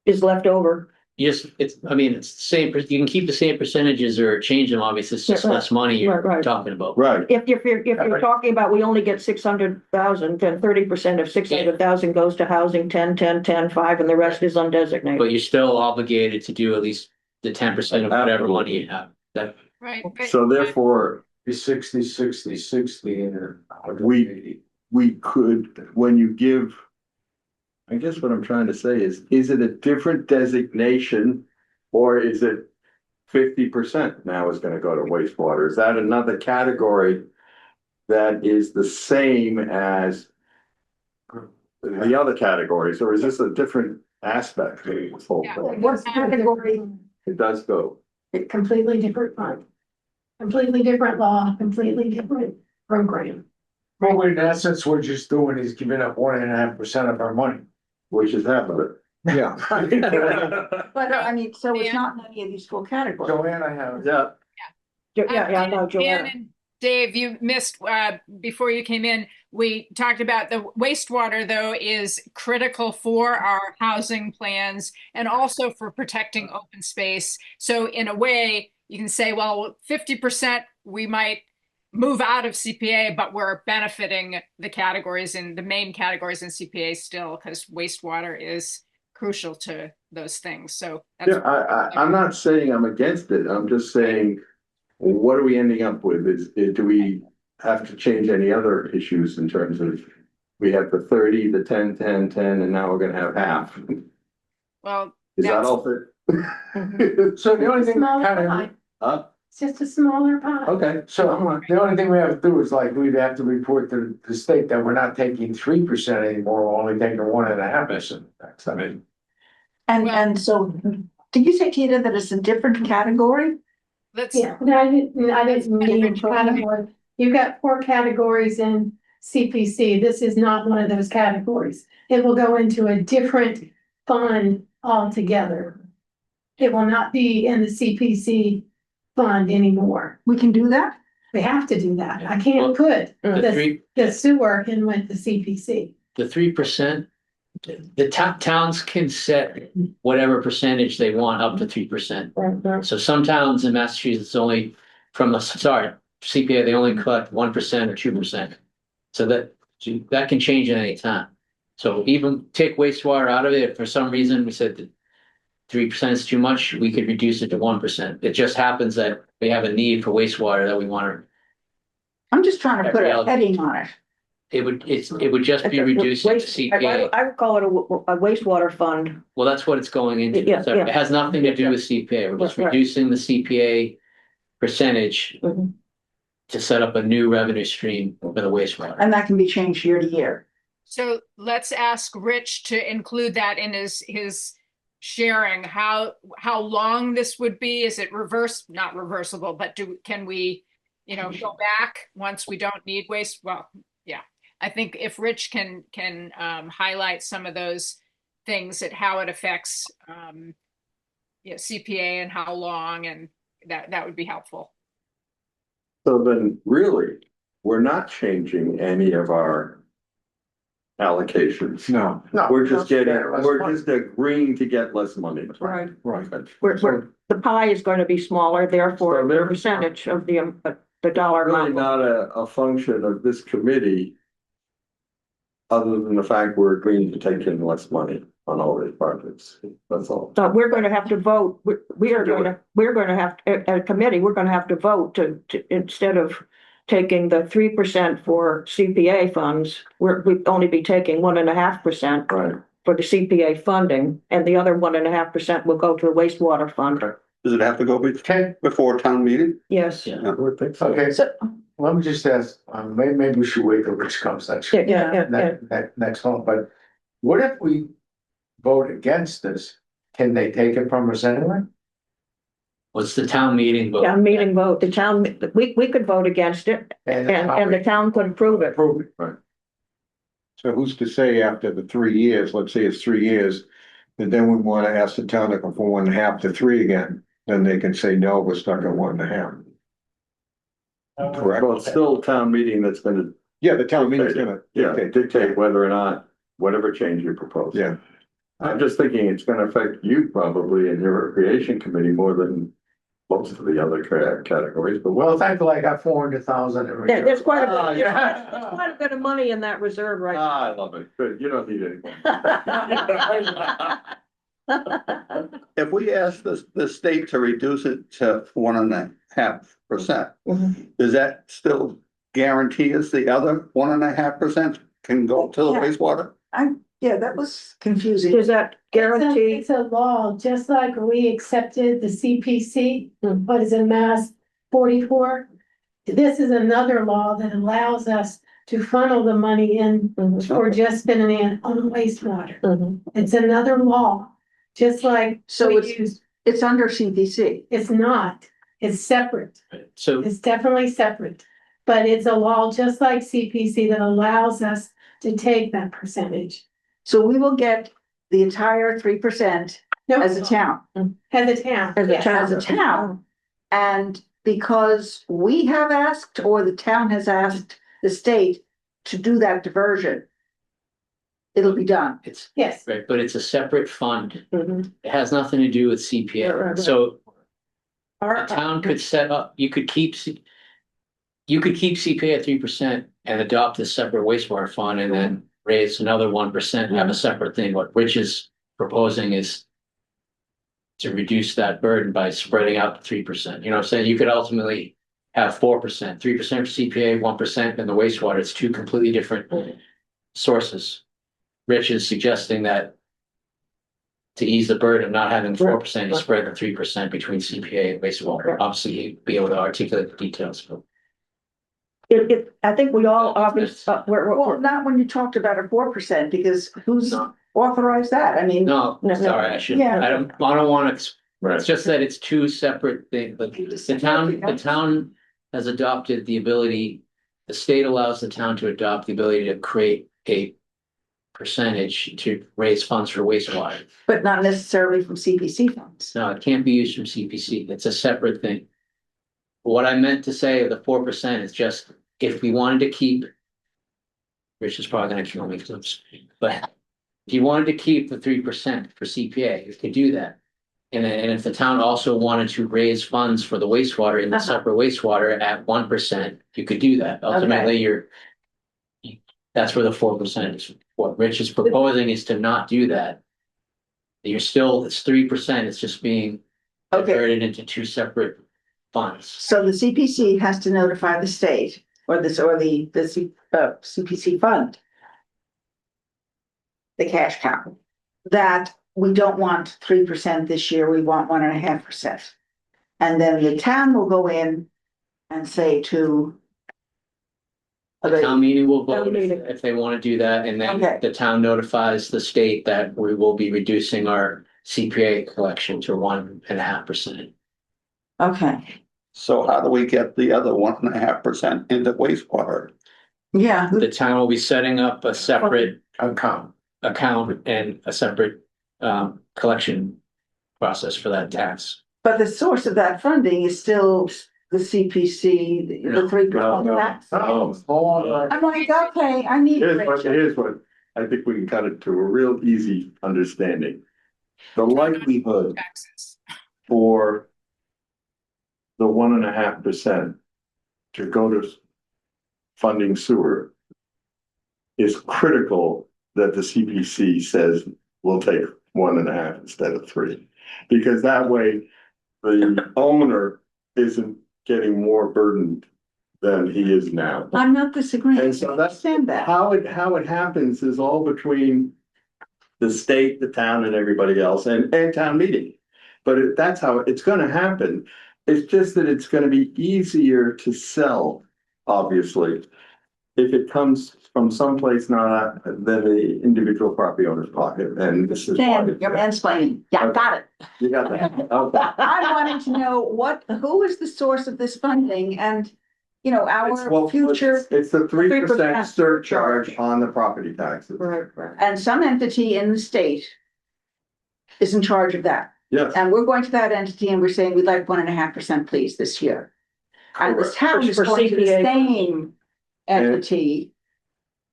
Is left over. It's the same, you can keep the same percentages or change them, obviously, it's just Yeah, right. less money you're Right. talking about. Right. If you're talking about we only get 600,000, then 30% of 600,000 goes to housing, 10, 10, 10, 5, and the rest is undesignated. But you're still obligated to do at least the 10% of whatever money you have. That, Right. So therefore, Be 60, 60, 60 and. we could, when you give. I guess what I'm trying to say is it a different designation? Or is it 50% now is gonna go to wastewater? Is that another category that is the same as the other categories, or is this a different aspect of this whole Yeah. thing? What's the category? It does go. A completely different fund. Completely different law, completely different program. Well, in essence, we're just doing is giving up 1.5% of our money. Which is half of it. Yeah. But I mean, so it's not in any of these 4 categories. Joanne, I have. Yeah. Yeah, no, Dan Joanna. and Dave, you missed, before you came in, we talked about the wastewater, though, is critical for our housing plans and also for protecting open space. So in a way, you can say, well, 50% we might move out of CPA, but we're benefiting the categories in the main categories in CPA still, because wastewater is crucial to those things. So that's I'm not saying I'm against it. I'm just saying, what are we ending up with? Do we have to change any other issues in terms of, we have the 30, the 10, 10, 10, and now we're gonna have half? well, Is that that's- all fit? So the only thing Smaller kind pie. Huh? It's just a smaller pie. Okay. so the only thing we have to do is like, we'd have to report to the state that we're not taking 3% anymore, we're only taking 1.5%. That's, I mean. And so, did you say, Tina, that it's a different category? let's, Yeah, no, I didn't mean Different category. You've got 4 categories in CPC. This is not one of those categories. It will go into a different fund altogether. It will not be in the CPC fund anymore. We can do that? We have to do that. I can't put the sewer in with the CPC. The 3%, the towns can set whatever percentage they want up to 3%. So some towns in Massachusetts only from the start, CPA, they only collect 1% or 2%. So that can change at any time. So even take wastewater out of it, if for some reason we said that 3% is too much, we could reduce it to 1%. It just happens that we have a need for wastewater that we want to. I'm just trying to put a heading on it. It would just be reduced to CPA. I would call it a wastewater fund. Well, that's what it's going into. Yeah, So yeah. it has nothing to do with CPA. We're just Right. reducing the CPA percentage Mhm. to set up a new revenue stream for the wastewater. And that can be changed year to year. so let's ask Rich to include that in his sharing, how long this would be. Is it not reversible, but can we, go back once we don't need waste? Well, yeah. I think if Rich can highlight some of those things at how it affects CPA and how long, and that would be helpful. So then really, we're not changing any of our allocations. No. We're just agreeing to get less money. Right. Right. The pie is going to be smaller, therefore So the they're- percentage of the dollar Really amount. not a function of this committee. Other than the fact we're agreeing to take in less money on all these projects. That's all. So we're going to have to vote, we're going to have, at a committee, we're going to have to vote to instead of taking the 3% for CPA funds, we'd only be taking 1.5%. Right. For the CPA funding, and the other 1.5% will go to the wastewater fund. Does it have to go before town meeting? Yes. Yeah. Okay, So, let me just ask, maybe we should wait till Rich comes next. Yeah. Next month, but what if we vote against this? Can they take it from us anyway? What's the town meeting vote? Town meeting vote, we could vote against it, and the town could approve it. Approve it. Right. So who's to say after the 3 years, let's say it's 3 years, and then we want to ask the town to go from 1.5 to 3 again, then they can say, no, we're stuck at 1.5. Correct? Well, it's still a town meeting that's gonna, Yeah, the town meeting's gonna. dictate whether or not, whatever change you propose. Yeah. I'm just thinking it's gonna affect you probably in your recreation committee more than most of the other categories, but Well, thankfully I got 400,000. Yeah, there's quite a bit, Yeah. there's quite a bit of money in that reserve right now. I love it. Good. You don't need any more. If we ask the state to reduce it to 1.5%, does that still guarantee us the other 1.5% can go to the Yeah. wastewater? yeah, that was confusing. Does that guarantee? It's a law, just like we accepted the CPC, what is it, Mass 44? This is another law that allows us to funnel the money in for just spending it on wastewater. It's another law, just like. So we use. It's under CPC. It's not, it's separate. So It's definitely separate, but it's a law just like CPC that allows us to take that percentage. So we will get the entire 3% No, as a town. as a town. As a yes. town. As a town. And because we have asked or the town has asked the state to do that diversion, it'll be done. It's, Yes. right, but it's a separate fund. Mhm. It has nothing to do with Right, right, CPA. right. So the Our- town could set up, you could keep CPA at 3% and adopt a separate wastewater fund and then raise another 1%, have a separate thing. What Rich is proposing is to reduce that burden by spreading out to 3%. You know what I'm saying? You could ultimately have 4%, 3% for CPA, 1% in the wastewater. It's two completely different sources. Rich is suggesting that to ease the burden of not having 4%, you spread the 3% between CPA and wastewater. Obviously, he'd be able to articulate the details, but I think we all obviously, Well, not when you talked about a 4%, because who's authorized that? I mean. no, No, sorry, I shouldn't. Yeah. I don't want to. It's just that it's two separate things, but the town has adopted the ability, the state allows the town to adopt the ability to create a percentage to raise funds for wastewater. But not necessarily from CPC funds. No, it can't be used from CPC. It's a separate thing. What I meant to say, the 4% is just if we wanted to keep. Rich is probably gonna kill me, but if you wanted to keep the 3% for CPA, you could do that. And if the town also wanted to raise funds for the wastewater in the separate wastewater at 1%, you could do that. Ultimately, that's where the 4% is. What Rich is proposing is to not do that. It's 3%, it's just being diverted into two separate funds. So the CPC has to notify the state or the CPC fund, the cash cow, that we don't want 3% this year, we want 1.5%. And then the town will go in and say to. The town meeting will vote Town meeting. if they want to do that, and then Okay. the town notifies the state that we will be reducing our CPA collection to 1.5%. Okay, So how do we get the other 1.5% into wastewater? yeah, The town will be setting up a separate Account. account and a separate collection process for that tax. but the source of that funding is still the CPC, the No. 3% tax. I'm like, okay, I need. Here's what, I think we can cut it to a real easy understanding. The likelihood Taxes. for the 1.5% to go to funding sewer is critical that the CPC says we'll take 1.5 instead of 3. Because that way the owner isn't getting more burdened than he is now. I'm not disagreeing, And I so that's understand that. how it happens is all between the state, the town and everybody else and town meeting. But that's how it's gonna happen. It's just that it's gonna be easier to sell, obviously. If it comes from someplace not than the individual property owner's pocket, and this is why. Dan, you're mansplaining. Yeah, got it. You got that? Okay. I wanted to know who is the source of this funding and, you know, Well, our future. It's the 3% 3% surcharge on the property taxes. right. And some entity in the state is in charge of that. Yes. And we're going to that entity and we're saying we'd like 1.5% please this year. And the Correct. town is For going to the CPA. same entity.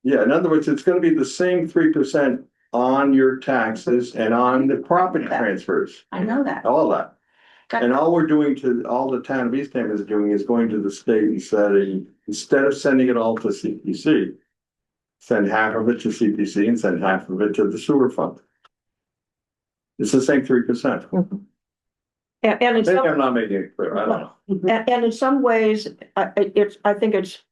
Yeah, in other words, it's gonna be the same 3% on your taxes and on the property transfers, I know that. all that. Got And it. all we're doing to, all the town of Eastham is doing is going to the state and saying, instead of sending it all to CPC, send half of it to CPC and send half of it to the sewer fund. It's the same 3%. And in Maybe some, I'm not making it clear, I don't know. and in some ways, I think it's,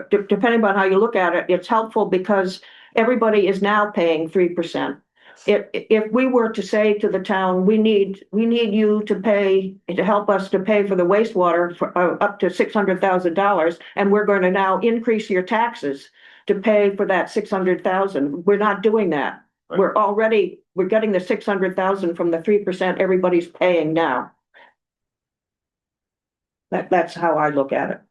depending on how you look at it, it's helpful because everybody is now paying 3%. If we were to say to the town, we need you to help us to pay for the wastewater for up to $600,000, and we're going to now increase your taxes to pay for that 600,000. We're not doing that. Right. We're getting the 600,000 from the 3% everybody's paying now. That's how I look at it.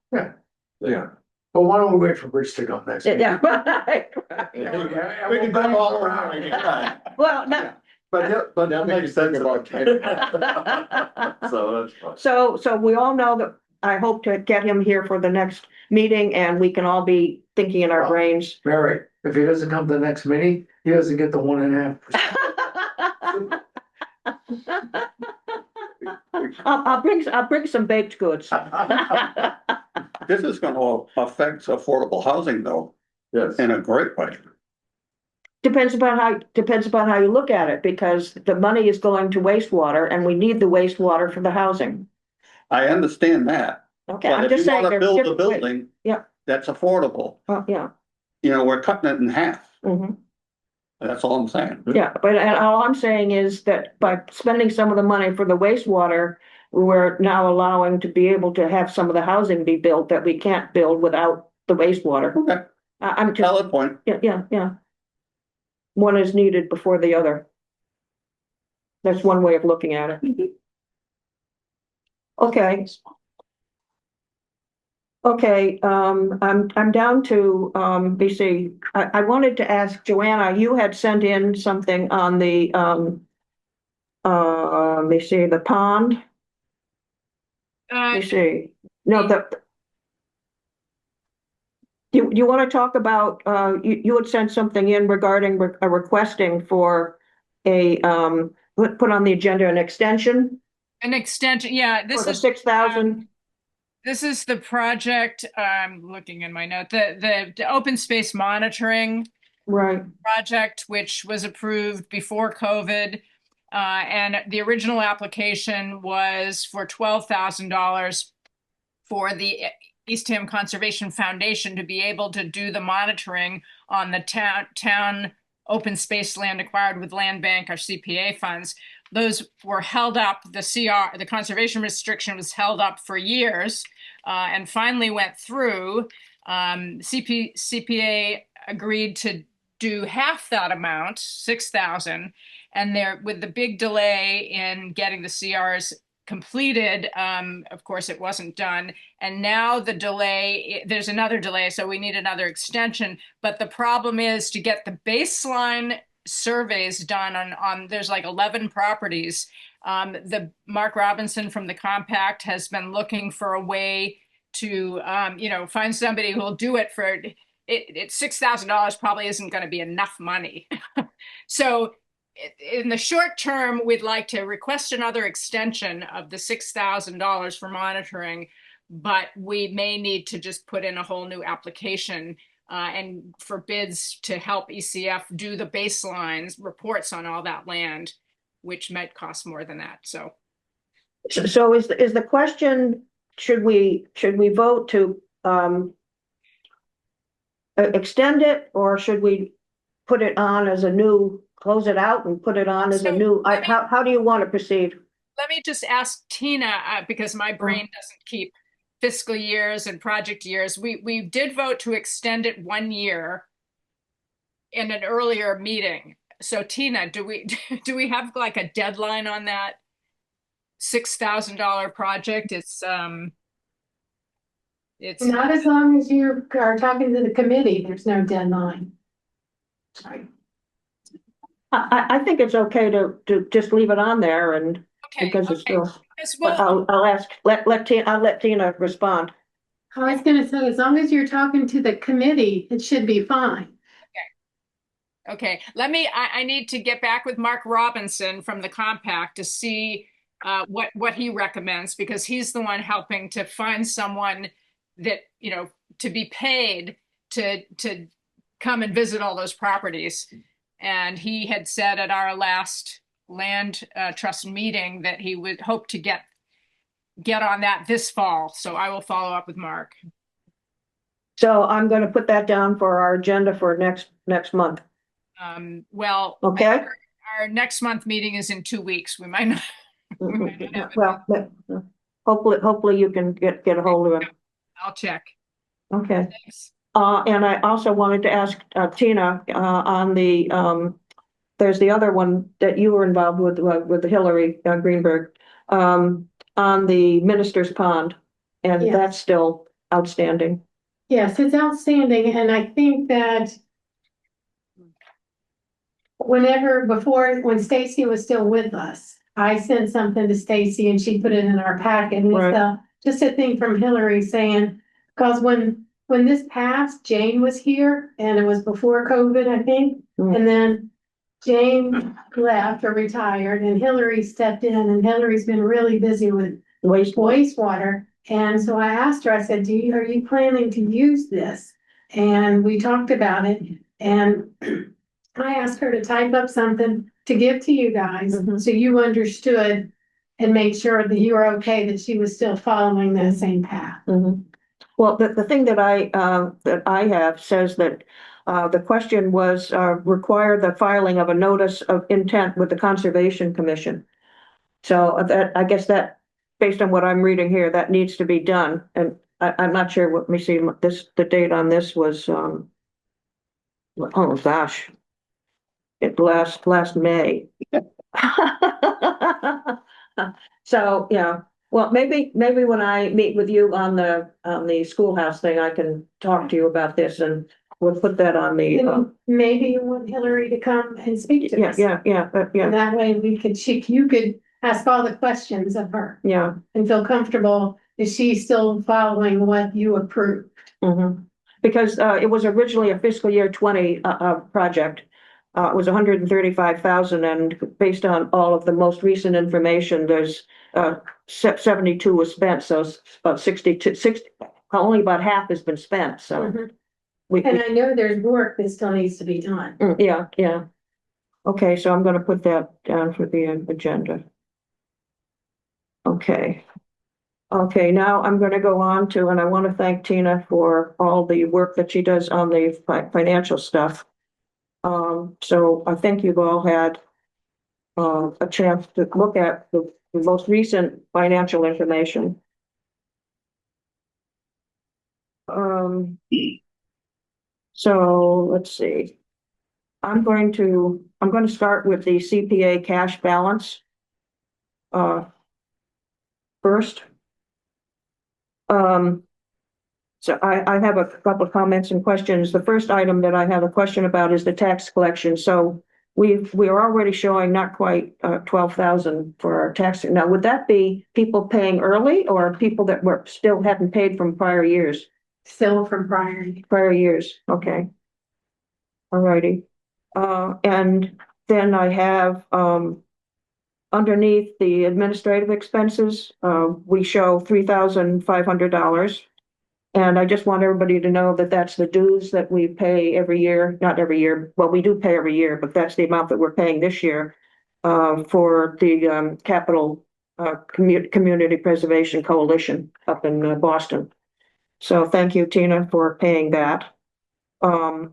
Yeah. But why don't we wait for Rich to go next? Yeah, right. We can go all around again. Well, no, But that makes sense about. So that's fine. So we all know that I hope to get him here for the next meeting and we can all be thinking in our brains. Mary, if he doesn't come to the next meeting, he doesn't get the 1.5%. I'll bring some baked goods. This is gonna affect affordable housing though, Yes. in a great way. Depends upon how you look at it, because the money is going to wastewater and we need the wastewater for the housing. I understand that, Okay, but I'm if just you saying. wanna there's build a different ways. building. Yeah. That's affordable, Yeah. you know, we're cutting it in half, Mhm. that's all I'm saying. Yeah, but and all I'm saying is that by spending some of the money for the wastewater, we're now allowing to be able to have some of the housing be built that we can't build without the wastewater. Okay, I'm just, valid point. yeah. One is needed before the other. That's one way of looking at it. Okay. Okay, I'm down to, BC. I wanted to ask Joanna, you had sent in something on the, let me see, the pond. Let me see. No, you want to talk about, you had sent something in regarding requesting for a, put on the agenda an extension An extension, yeah, for this the is. 6,000. This is the project, I'm looking in my note, the open space monitoring Right, project, which was approved before COVID. And the original application was for $12,000 for the Eastham Conservation Foundation to be able to do the monitoring on the town open space land acquired with land bank or CPA funds. Those were held up, the conservation restriction was held up for years, and finally went through. CPA agreed to do half that amount, 6,000, and there, with the big delay in getting the CRs completed, of course it wasn't done, and now the delay, there's another delay, so we need another extension. But the problem is to get the baseline surveys done on there's like 11 properties. The Mark Robinson from the Compact has been looking for a way to find somebody who will do it for it. $6,000 probably isn't going to be enough money. So in the short term, we'd like to request another extension of the $6,000 for monitoring, but we may need to just put in a whole new application and for bids to help ECF do the baselines reports on all that land, which might cost more than that. So is the question, should we vote to extend it, or should we put it on as a new, close it out and put it on as a new, how do you want to proceed? Let me just ask Tina, because my brain doesn't keep fiscal years and project years. We did vote to extend it 1 year in an earlier meeting. So Tina, do we have like a deadline on that $6,000 project? It's Not as long as you are talking to the committee, there's no deadline. Sorry. I think it's okay to just leave it on there and, okay, because it's still, but well, I'll ask, I'll let Tina respond. I was gonna say, as long as you're talking to the committee, it should be fine. okay. I need to get back with Mark Robinson from the Compact to see what he recommends, because he's the one helping to find someone that, to be paid to come and visit all those properties. And he had said at our last land trust meeting that he would hope to get on that this fall. So I will follow up with Mark. So I'm going to put that down for our agenda for next month. Well, okay. Our next month meeting is in 2 weeks. We might not. Well, hopefully you can get a hold of him. I'll check. Okay. Thanks. And I also wanted to ask Tina on the there's the other one that you were involved with the Hillary Greenberg on the Minister's Pond, and Yes. That's still outstanding. Yes, it's outstanding, and I think that whenever, before, when Stacy was still with us, I sent something to Stacy and she put it in our packet. And Right. it's just a thing from Hillary saying, because when this passed, Jane was here and it was before COVID, I think. Mm. And then Jane left or retired and Hillary stepped in, and Hillary's been really busy with wastewater. And so I asked her, I said, are you planning to use this? And we talked about it, and I asked her to type up something to give to you guys, Mhm. so you understood and make sure that you were okay, that she was still following that same path. Mhm. Well, the thing that I have says that the question was require the filing of a notice of intent with the Conservation Commission. So that, I guess that, based on what I'm reading here, that needs to be done. And I'm not sure, let me see, the date on this was, oh gosh. It last May. So, yeah, well, maybe when I meet with you on the schoolhouse thing, I can talk to you about this, and we'll put that on the, And maybe you want Hillary to come and speak to yeah, us. yeah. And that way you could ask all the questions of her Yeah. and feel comfortable. Is she still following what you approved? Mhm. Because it was originally a fiscal year 20 project. It was 135,000, and based on all of the most recent information, there's 72 was spent, so it's about 60, only about half has been spent, so. Mhm. we- And I know there's work that still needs to be done. Yeah. Okay, so I'm gonna put that down for the agenda. Okay. Okay, now I'm gonna go on to, and I want to thank Tina for all the work that she does on the financial stuff. So I think you've all had a chance to look at the most recent financial information. So let's see. I'm going to start with the CPA cash balance. First. So I have a couple of comments and questions. The first item that I have a question about is the tax collection. So we are already showing not quite 12,000 for our tax. Now, would that be people paying early or people that were still hadn't paid from prior years? Still from Prior years, okay. All righty. And then I have underneath the administrative expenses, we show $3,500. And I just want everybody to know that that's the dues that we pay every year, not every year, well, we do pay every year, but that's the amount that we're paying this year for the Capital Community Preservation Coalition up in Boston. So thank you, Tina, for paying that. And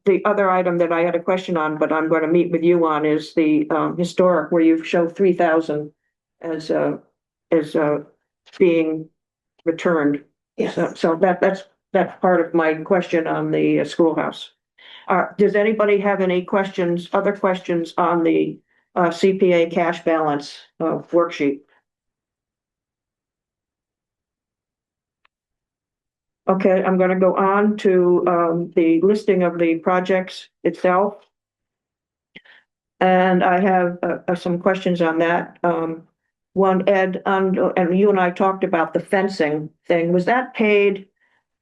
the other item that I had a question on, but I'm going to meet with you on, is the historic, where you show 3,000 as being returned. Yes. So that's part of my question on the schoolhouse. Does anybody have any questions, other questions on the CPA cash balance worksheet? Okay, I'm going to go on to the listing of the projects itself. And I have some questions on that. One, Ed, and you and I talked about the fencing thing. Was that paid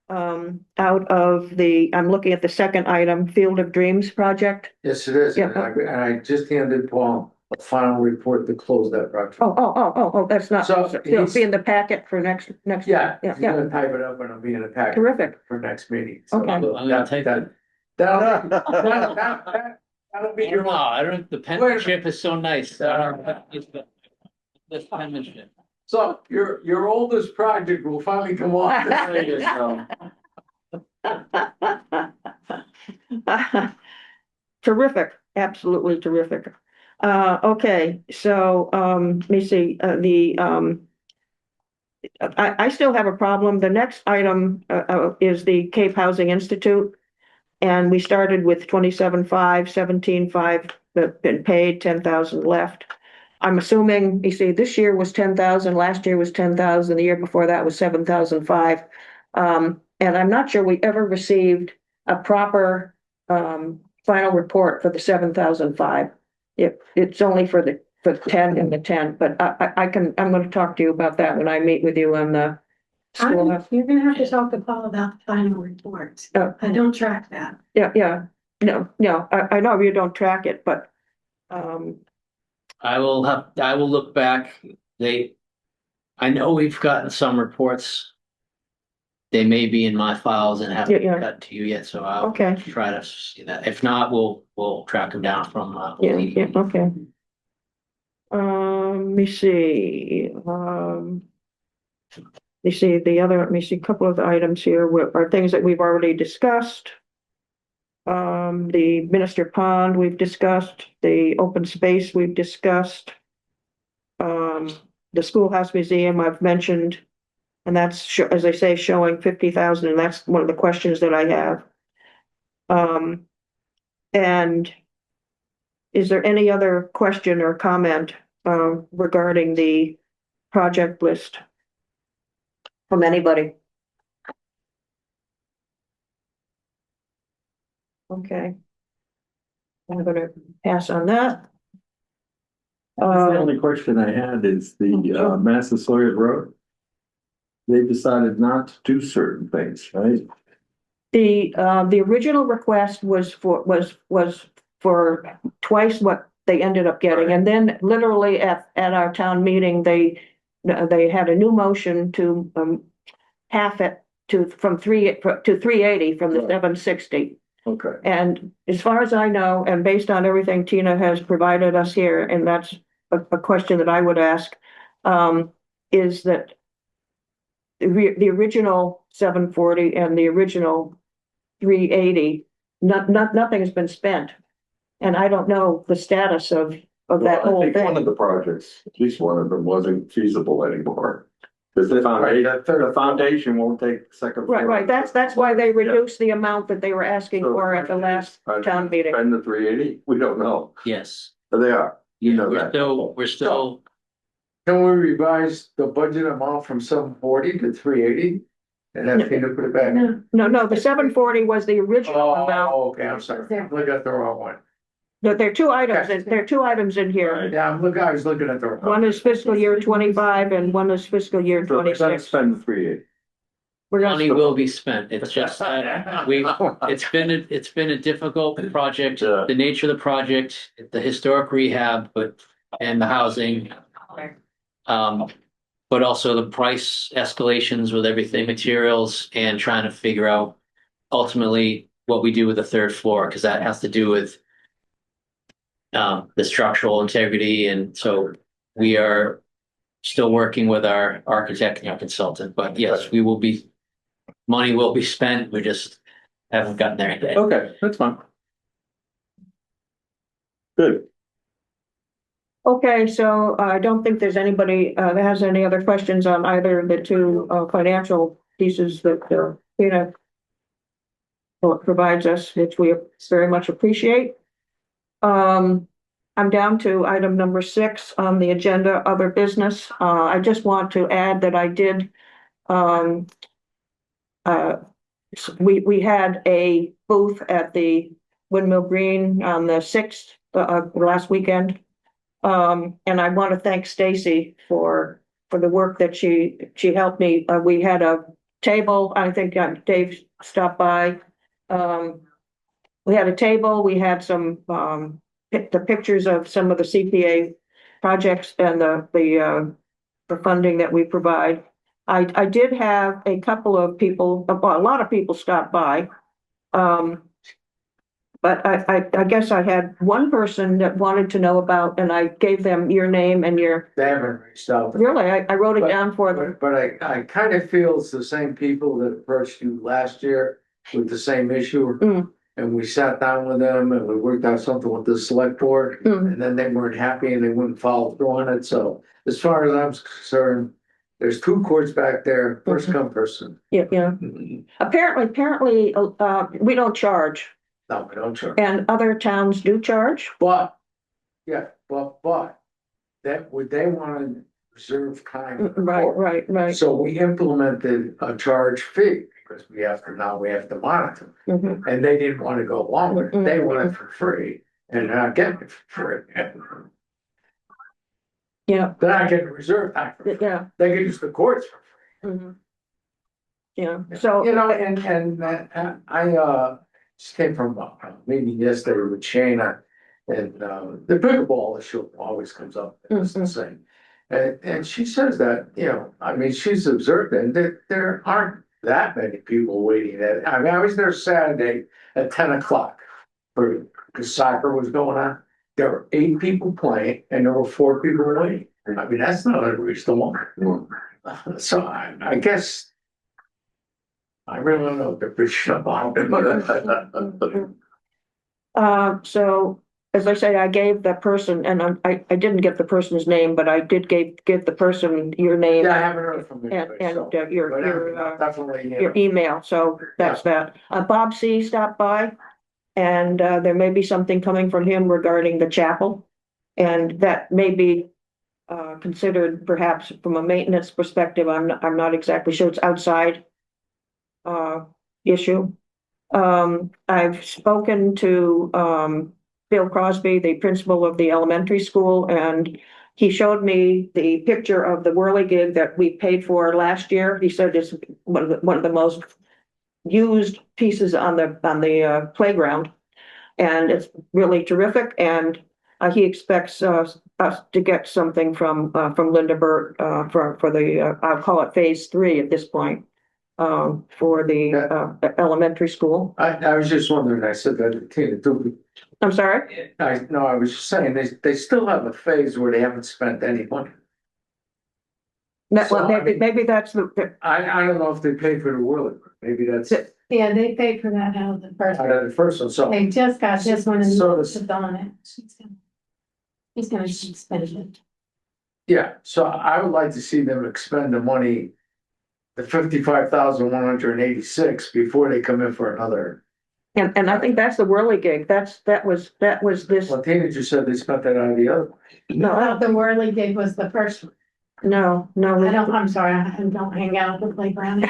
out of the, I'm looking at the second item, Field of Dreams project? Yes, it is. Yeah. And I just handed Paul a final report to close that project. Oh, that's not, So it'll be in the packet for next. Yeah, Yeah, he's yeah. gonna type it up and it'll be in a packet. Terrific. For next meeting. So Okay. I'm gonna take that. That'll be your. I don't, the penmanship is so nice. This penmanship. So your oldest project will finally come off. Terrific, absolutely terrific. Okay, so, let me see, I still have a problem. The next item, is the Cape Housing Institute. And we started with 27.5, 17.5, that been paid, 10,000 left. I'm assuming, you see, this year was 10,000, last year was 10,000, the year before that was 7,005. And I'm not sure we ever received a proper final report for the 7,005. It's only for the 10 and the 10, but I'm gonna talk to you about that when I meet with you on the schoolhouse. You're gonna have to talk to Paul about the final report. I don't track that. Yeah, no, I know you don't track it, but, I will look back. I know we've gotten some reports. They may be in my files and haven't Yeah. gotten to you yet, so I'll okay, try to see that. If not, we'll track them down from, yeah, okay. Let me see, let me see, a couple of the items here are things that we've already discussed. The Minister Pond, we've discussed, the open space, we've discussed. The Schoolhouse Museum, I've mentioned, and that's, as I say, showing 50,000, and that's one of the questions that I have. And is there any other question or comment, regarding the project list from anybody? Okay. I'm gonna pass on that. The only question I had is the Massasoit Road. They decided not to do certain things, right? The original request was for twice what they ended up getting, and then literally at our town meeting, they had a new motion to half it from 380 from the 760. Okay. And as far as I know, and based on everything Tina has provided us here, and that's a question that I would ask, is that the original 740 and the original 380, nothing's been spent. And I don't know the status of that whole I think one thing. of the projects, at least one of them, wasn't feasible anymore. Because the foundation won't take second. Right, that's why they reduced the amount that they were asking So- for at the last town meeting. And the 380, we don't know, yes. but they are, you know We're that. still, Can we revise the budget amount from 740 to 380? And have Tina put it back? No, the 740 was the original amount. Oh, okay, I'm sorry, I looked at the wrong one. There are two items in here. Yeah, I was looking at the wrong. One is fiscal year 25 and one is fiscal year So let's 26. spend the 380. We're money gonna, will be spent. It's just, it's been a difficult project. Yeah. The nature of the project, the historic rehab, and the housing. But also the price escalations with everything, materials, and trying to figure out ultimately what we do with the third floor, because that has to do with the structural integrity. And so we are still working with our architect and our consultant, but yes, money will be spent. We just haven't gotten there yet. Okay, that's fine. Good. okay, so I don't think there's anybody that has any other questions on either of the two financial pieces that Tina provides us, which we very much appreciate. I'm down to item number 6 on the agenda, other business. I just want to add that I did, we had a booth at the Windmill Green on the 6th, last weekend. And I want to thank Stacy for the work that she helped me. We had a table, I think Dave stopped by. We had a table, we had some, the pictures of some of the CPA projects and the funding that we provide. I did have a couple of people, a lot of people stop by. But I guess I had one person that wanted to know about, and I gave them your name and your, They haven't reached out. really, I wrote it down for them. But I kind of feel it's the same people that approached you last year with the same issue. Mm. And we sat down with them and we worked out something with the select board, Mm. and then they weren't happy and they wouldn't follow through on it. So as far as I'm concerned, there's 2 courts back there, first come, first served. Yeah. Apparently, we don't charge, No, we don't charge. and other towns do charge. But, yeah, but that would, they want to reserve time. in court. Right. So we implemented a charge fee. because we have to monitor. Mhm. And they didn't want to go along with it. They Mhm. want it for free and they're not getting it for free. Yeah, They're not getting reserve time for free. yeah. They can use the courts for free. Mhm. Yeah, so. You know, and I just came from a meeting yesterday with Shana. And the pickleball issue always comes up, it's the same. And she says that, you know, I mean, she's observed it, and there aren't that many people waiting at, I mean, I was there Saturday at 10 o'clock. Because soccer was going on, there were 8 people playing and there were 4 people waiting. I mean, that's not unreasonable. So I guess. I really don't know what the bridge about it. So, as I say, I gave that person, and I didn't get the person's name, but I did give the person your name. Yeah, I haven't heard from And, anybody, and so. your Definitely, your email, so that's that. Bob C. stopped by. And there may be something coming from him regarding the chapel. And that may be considered perhaps from a maintenance perspective. I'm not exactly sure. It's outside issue. I've spoken to Bill Crosby, the principal of the elementary school, and he showed me the picture of the whirligig that we paid for last year. He said it's one of the most used pieces on the playground, and it's really terrific. And he expects us to get something from Linda Burt for the I'll call it phase 3 at this point. For the elementary school. I was just wondering, I said that to Tina too. I'm sorry? I was just saying, they still have a phase where they haven't spent any money. Well, maybe that's I don't know if they paid for the whirling, maybe that's out Yeah, they paid for that out of the first. of the first one, so. They just got this one and So put on it. He's gonna spend it. Yeah, so I would like to see them expend the money, the 55,186 before they come in for another. and I think that's the whirligig. That was this. Well, Tina just said they spent that out of the other one. No, I The whirly gig was the first one. no. I'm sorry, I don't hang out at the playground.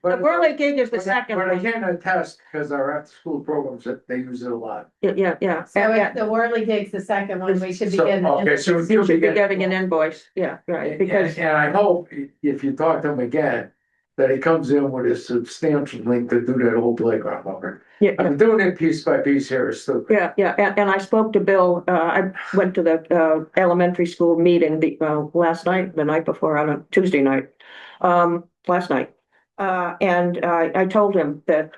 The whirligig is the second But I one. can attest, because our after-school programs, that they use it a lot. Yeah. So if the whirly gig's the second one, we should be So, getting. okay, so You should be getting an invoice. Yeah, right, because. And I hope, if you talk to him again, that he comes in with a substantial link to do that whole playground over. Yeah, I'm doing it piece by piece here, so. yeah, and I spoke to Bill, I went to the elementary school meeting last night, the night before, on a Tuesday night, last night. And I told him that,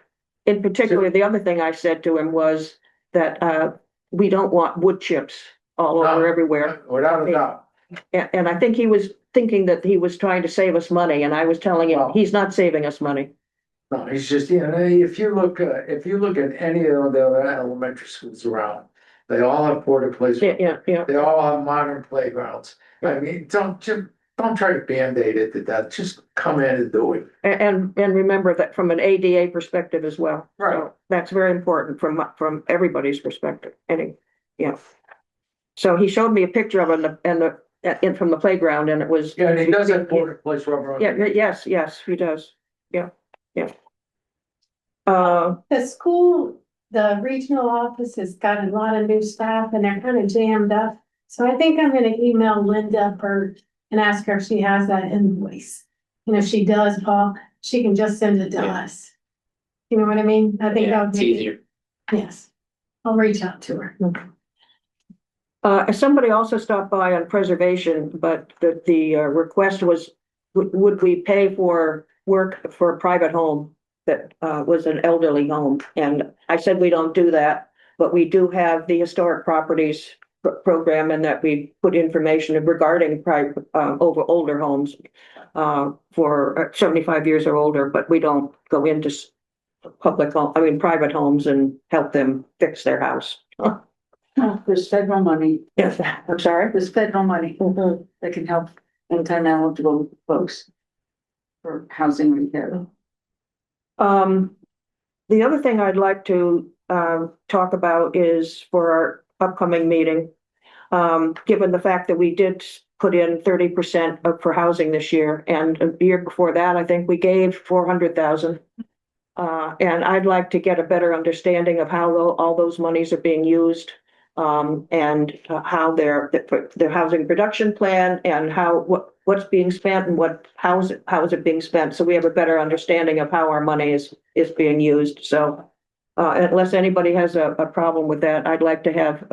in particular, the other thing I said to him was that we don't want wood chips all over everywhere. Without a doubt. And I think he was thinking that he was trying to save us money, and I was telling him, he's not saving us money. No, he's just, you know, if you look at any of the other elementary schools around, they all have porta plays. Yeah. They all have modern playgrounds. I mean, don't try to Band-Aid it to death, just come in and do it. And remember that from an ADA perspective as well. Right. So that's very important from everybody's perspective, yeah. So he showed me a picture of it from the playground, and it was. Yeah, and he does have porta place rubber. Yeah, yes, he does, yeah. The school, the regional office has got a lot of new staff and they're kind of jammed up. So I think I'm gonna email Linda Burt and ask her if she has that invoice. And if she does, Paul, she can just send it to us. You know what I mean? I think that would It's be. easier. Yes, I'll reach out to her. Somebody also stopped by on preservation, but the request was, would we pay for work for a private home that was an elderly home? And I said, we don't do that, but we do have the historic properties program, and that we put information regarding private over older homes for 75 years or older, but we don't go into private homes and help them fix their house. There's federal money, Yes, I'm sorry. there's federal money that can help income eligible folks for housing repair. The other thing I'd like to talk about is for our upcoming meeting. Given the fact that we did put in 30% for housing this year, and the year before that, I think we gave 400,000. And I'd like to get a better understanding of how all those monies are being used. And how their housing production plan and what's being spent and how is it being spent? So we have a better understanding of how our money is being used. So unless anybody has a problem with that, I'd like to have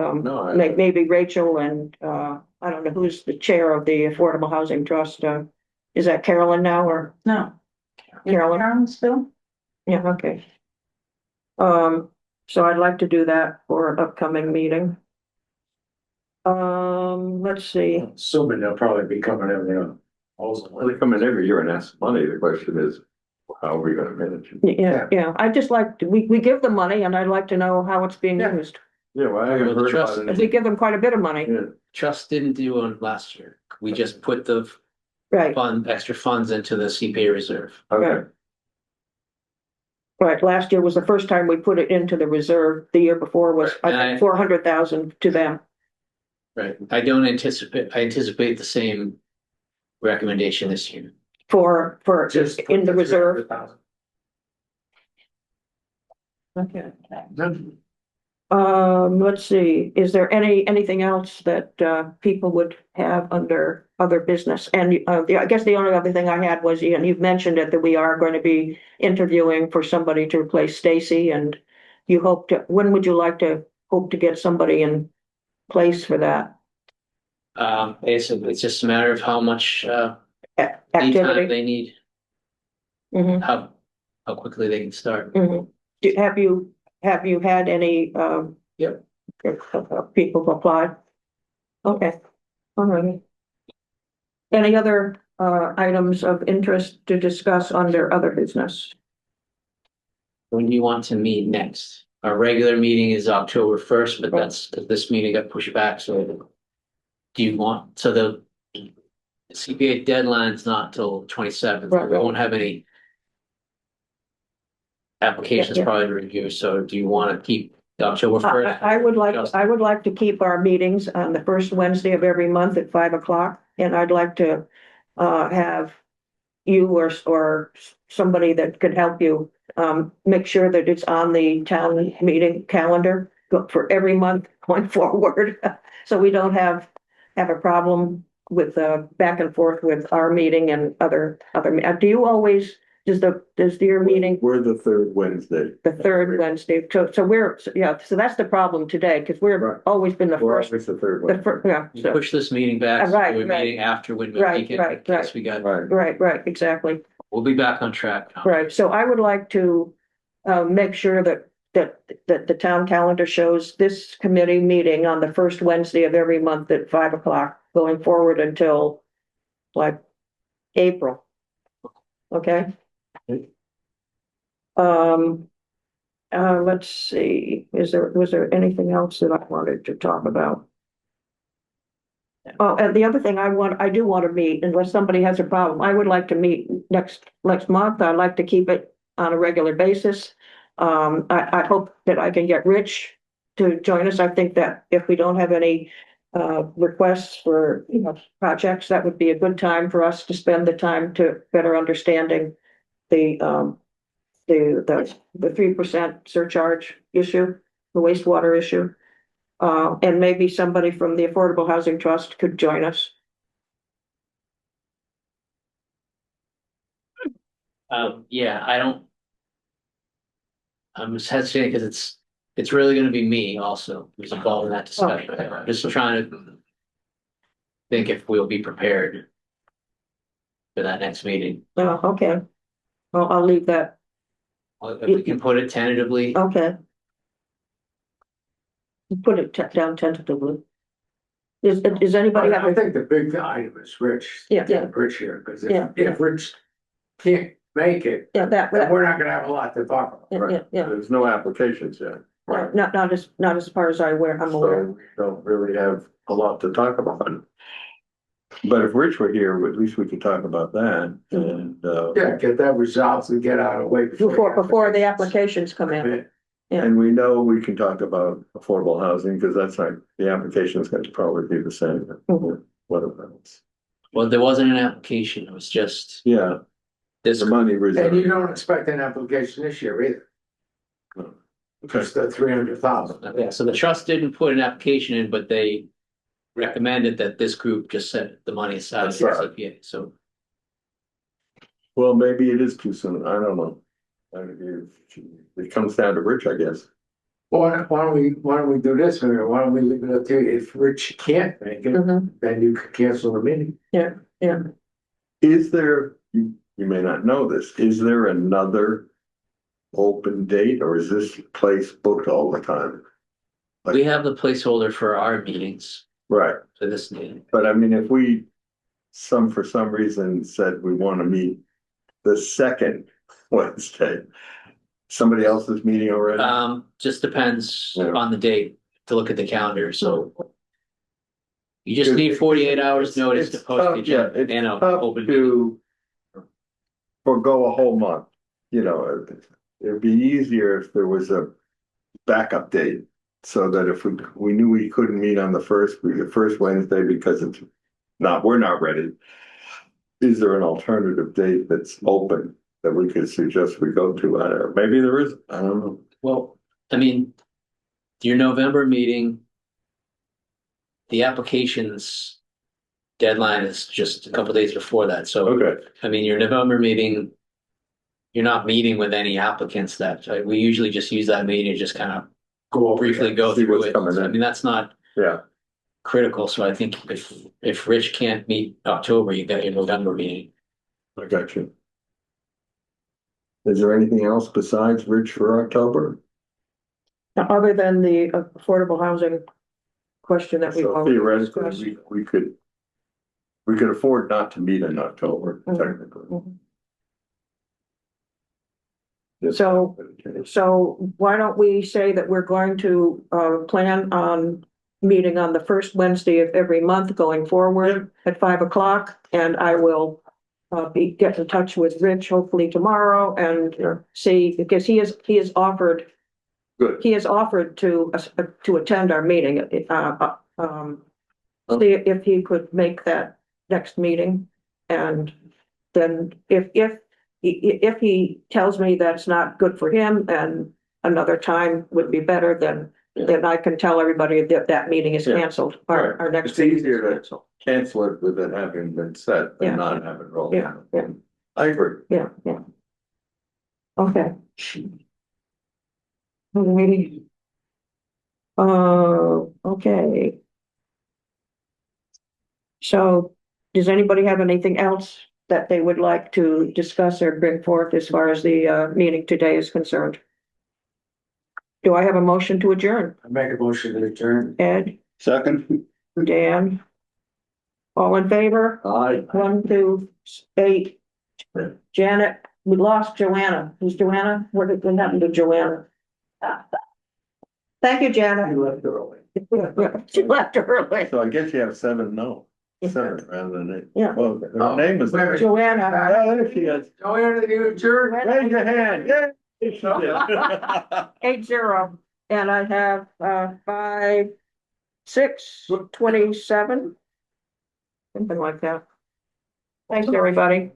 maybe Rachel and I don't know who's the chair of the Affordable Housing Trust. Is that Carolyn now or? No. Carolyn still? Yeah, okay. So I'd like to do that for an upcoming meeting. Let's see. Assuming they'll probably be coming in, Well, they come in every year and ask money. The question is, how are we gonna manage it? Yeah, I just like, we give them money and I'd like to know how it's being Yeah. used. Yeah, well, I haven't Well, the heard about trust- If we it. give them quite a bit of money, Yeah. Trust didn't do one last year. We just put the right, extra funds into the CPA reserve. Okay, right. Last year was the first time we put it into the reserve. The year before was, I think, 400,000 to them. Right. I anticipate the same recommendation this year. For just. in the reserve. 300,000. Okay. Let's see, is there anything else that people would have under other business? And I guess the only other thing I had was, and you've mentioned it, that we are going to be interviewing for somebody to replace Stacy, and you when would you hope to get somebody in place for that Basically, it's just a matter of how much lead time activity? they need, Mhm, how quickly they can start. mhm. Have you had any Yep. people apply? Okay, all right. Any other items of interest to discuss under other business? When do you want to meet next? Our regular meeting is October 1st, but that's, this meeting got pushed back, so. Do you want, so the CPA deadline's not till 27th. Right, We right. won't have any applications Yeah. probably to review, so do you want to keep October 1st? I would like to keep our meetings on the first Wednesday of every month at 5 o'clock, and I'd like to have you or somebody that could help you make sure that it's on the town meeting calendar for every month going forward. So we don't have a problem with back and forth with our meeting and other, do you always, does your meeting? we're the third Wednesday. The third Wednesday, so so that's the problem today, because Right. we're always been the We're first, always the third the Wednesday. first, yeah, You so, push this meeting back, so Right, do a right. meeting after Windmill Right, Weekend, right, in case we got, Right. right, exactly, we'll be back on track now. right, so I would like to make sure that the town calendar shows this committee meeting on the first Wednesday of every month at 5 o'clock, going forward until like April. Okay? Let's see, was there anything else that I wanted to talk about? Oh, and the other thing I do want to meet, unless somebody has a problem, I would like to meet next month. I'd like to keep it on a regular basis. I hope that I can get Rich to join us. I think that if we don't have any requests for, projects, that would be a good time for us to spend the time to better understanding the 3% surcharge issue, the wastewater issue. And maybe somebody from the Affordable Housing Trust could join us. Yeah, I'm just hesitating because it's really gonna be me also who's involved in that discussion. I'm just trying to think if we'll be prepared for that next meeting. Okay. Well, I'll leave that. If we can put it tentatively, Okay. Put it down tentatively. Is anybody But I have? think the big item is Rich. Yeah. Get Rich here, because Yeah. if Rich can't make it, Yeah, then we're not gonna have a lot to talk about. yeah. There's no applications yet. Not as far as I'm aware. So we don't really have a lot to talk about. But if Rich were here, at least we could talk about that and, Yeah, get that resolved and get out of the way. Before the applications come in. and we know we can talk about affordable housing, because that's like, the application is gonna probably be the same. Mhm. whatever else. Well, there wasn't an application, it was just Yeah, this. the money And you reserve. don't expect an application this year either. Okay. Just the 300,000. Yeah, so the trust didn't put an application in, but they recommended that this group just set the money aside That's for right. CPA, so. Well, maybe it is too soon. I don't know. It comes down to Rich, I guess. Why don't we do this, Mayor? Why don't we leave it up to you? If Rich can't make it, then you could cancel the meeting. Is there, you may not know this, is there another open date or is this place booked all the time? We have the placeholder for our meetings Right, for this meeting. but I mean, if we, for some reason said we want to meet the second Wednesday, somebody else's meeting already? Just depends Yeah. on the date to look at the calendar, so. You just It- need it- 48 hours it's- notice to it's post the tough, yeah, agenda it's and a tough open meeting. to forego a whole month, you know, it'd be easier if there was a backup date. So that if we knew we couldn't meet on the first Wednesday because it's we're not ready. Is there an alternative date that's open that we could suggest we go to? I don't know. Maybe there is, I don't know. Well, I mean, your November meeting. The applications deadline is just a couple days before that, so, Okay, I mean, your November meeting. You're not meeting with any applicants we usually just use that meeting to just kind of briefly go see through what's it. coming I in. mean, that's not Yeah, critical, so I think if Rich can't meet October, you got your November meeting. I got you. Is there anything else besides Rich for October? Other than the affordable housing question that we've So already theoretically, discussed. we could afford not to meet in October, Mhm. technically. Mhm. Just- So why don't we say that we're going to plan on meeting on the first Wednesday of every month going forward at 5 o'clock, and I will get in touch with Rich hopefully tomorrow and see, because he has offered Good. to attend our meeting. See if he could make that next meeting, and then if he tells me that's not good for him and another time would be better, then I can tell everybody that meeting is Yeah. canceled. Right. Our next It's meeting is easier to canceled. cancel it with it having been set Yeah. and not have it roll. Yeah, yeah. I agree. Yeah. Okay. Alrighty. Okay. So, does anybody have anything else that they would like to discuss or bring forth as far as the meeting today is concerned? Do I have a motion to adjourn? I make a motion to adjourn. Ed, Second, Dan? All in favor? Aye. 1, 2, 8. Janet, we lost Joanna. Who's Joanna? What happened to Joanna? Thank you, Janet. You left early. She left early. So I guess you have 7 rather than 8. Yeah. Well, her name is. Wait a minute. Joanna. Oh, there she is. Joanna, you adjourn? Raise your hand. Yeah. 8-0, and I have 5, 6, 27. Something like that. Thanks, everybody.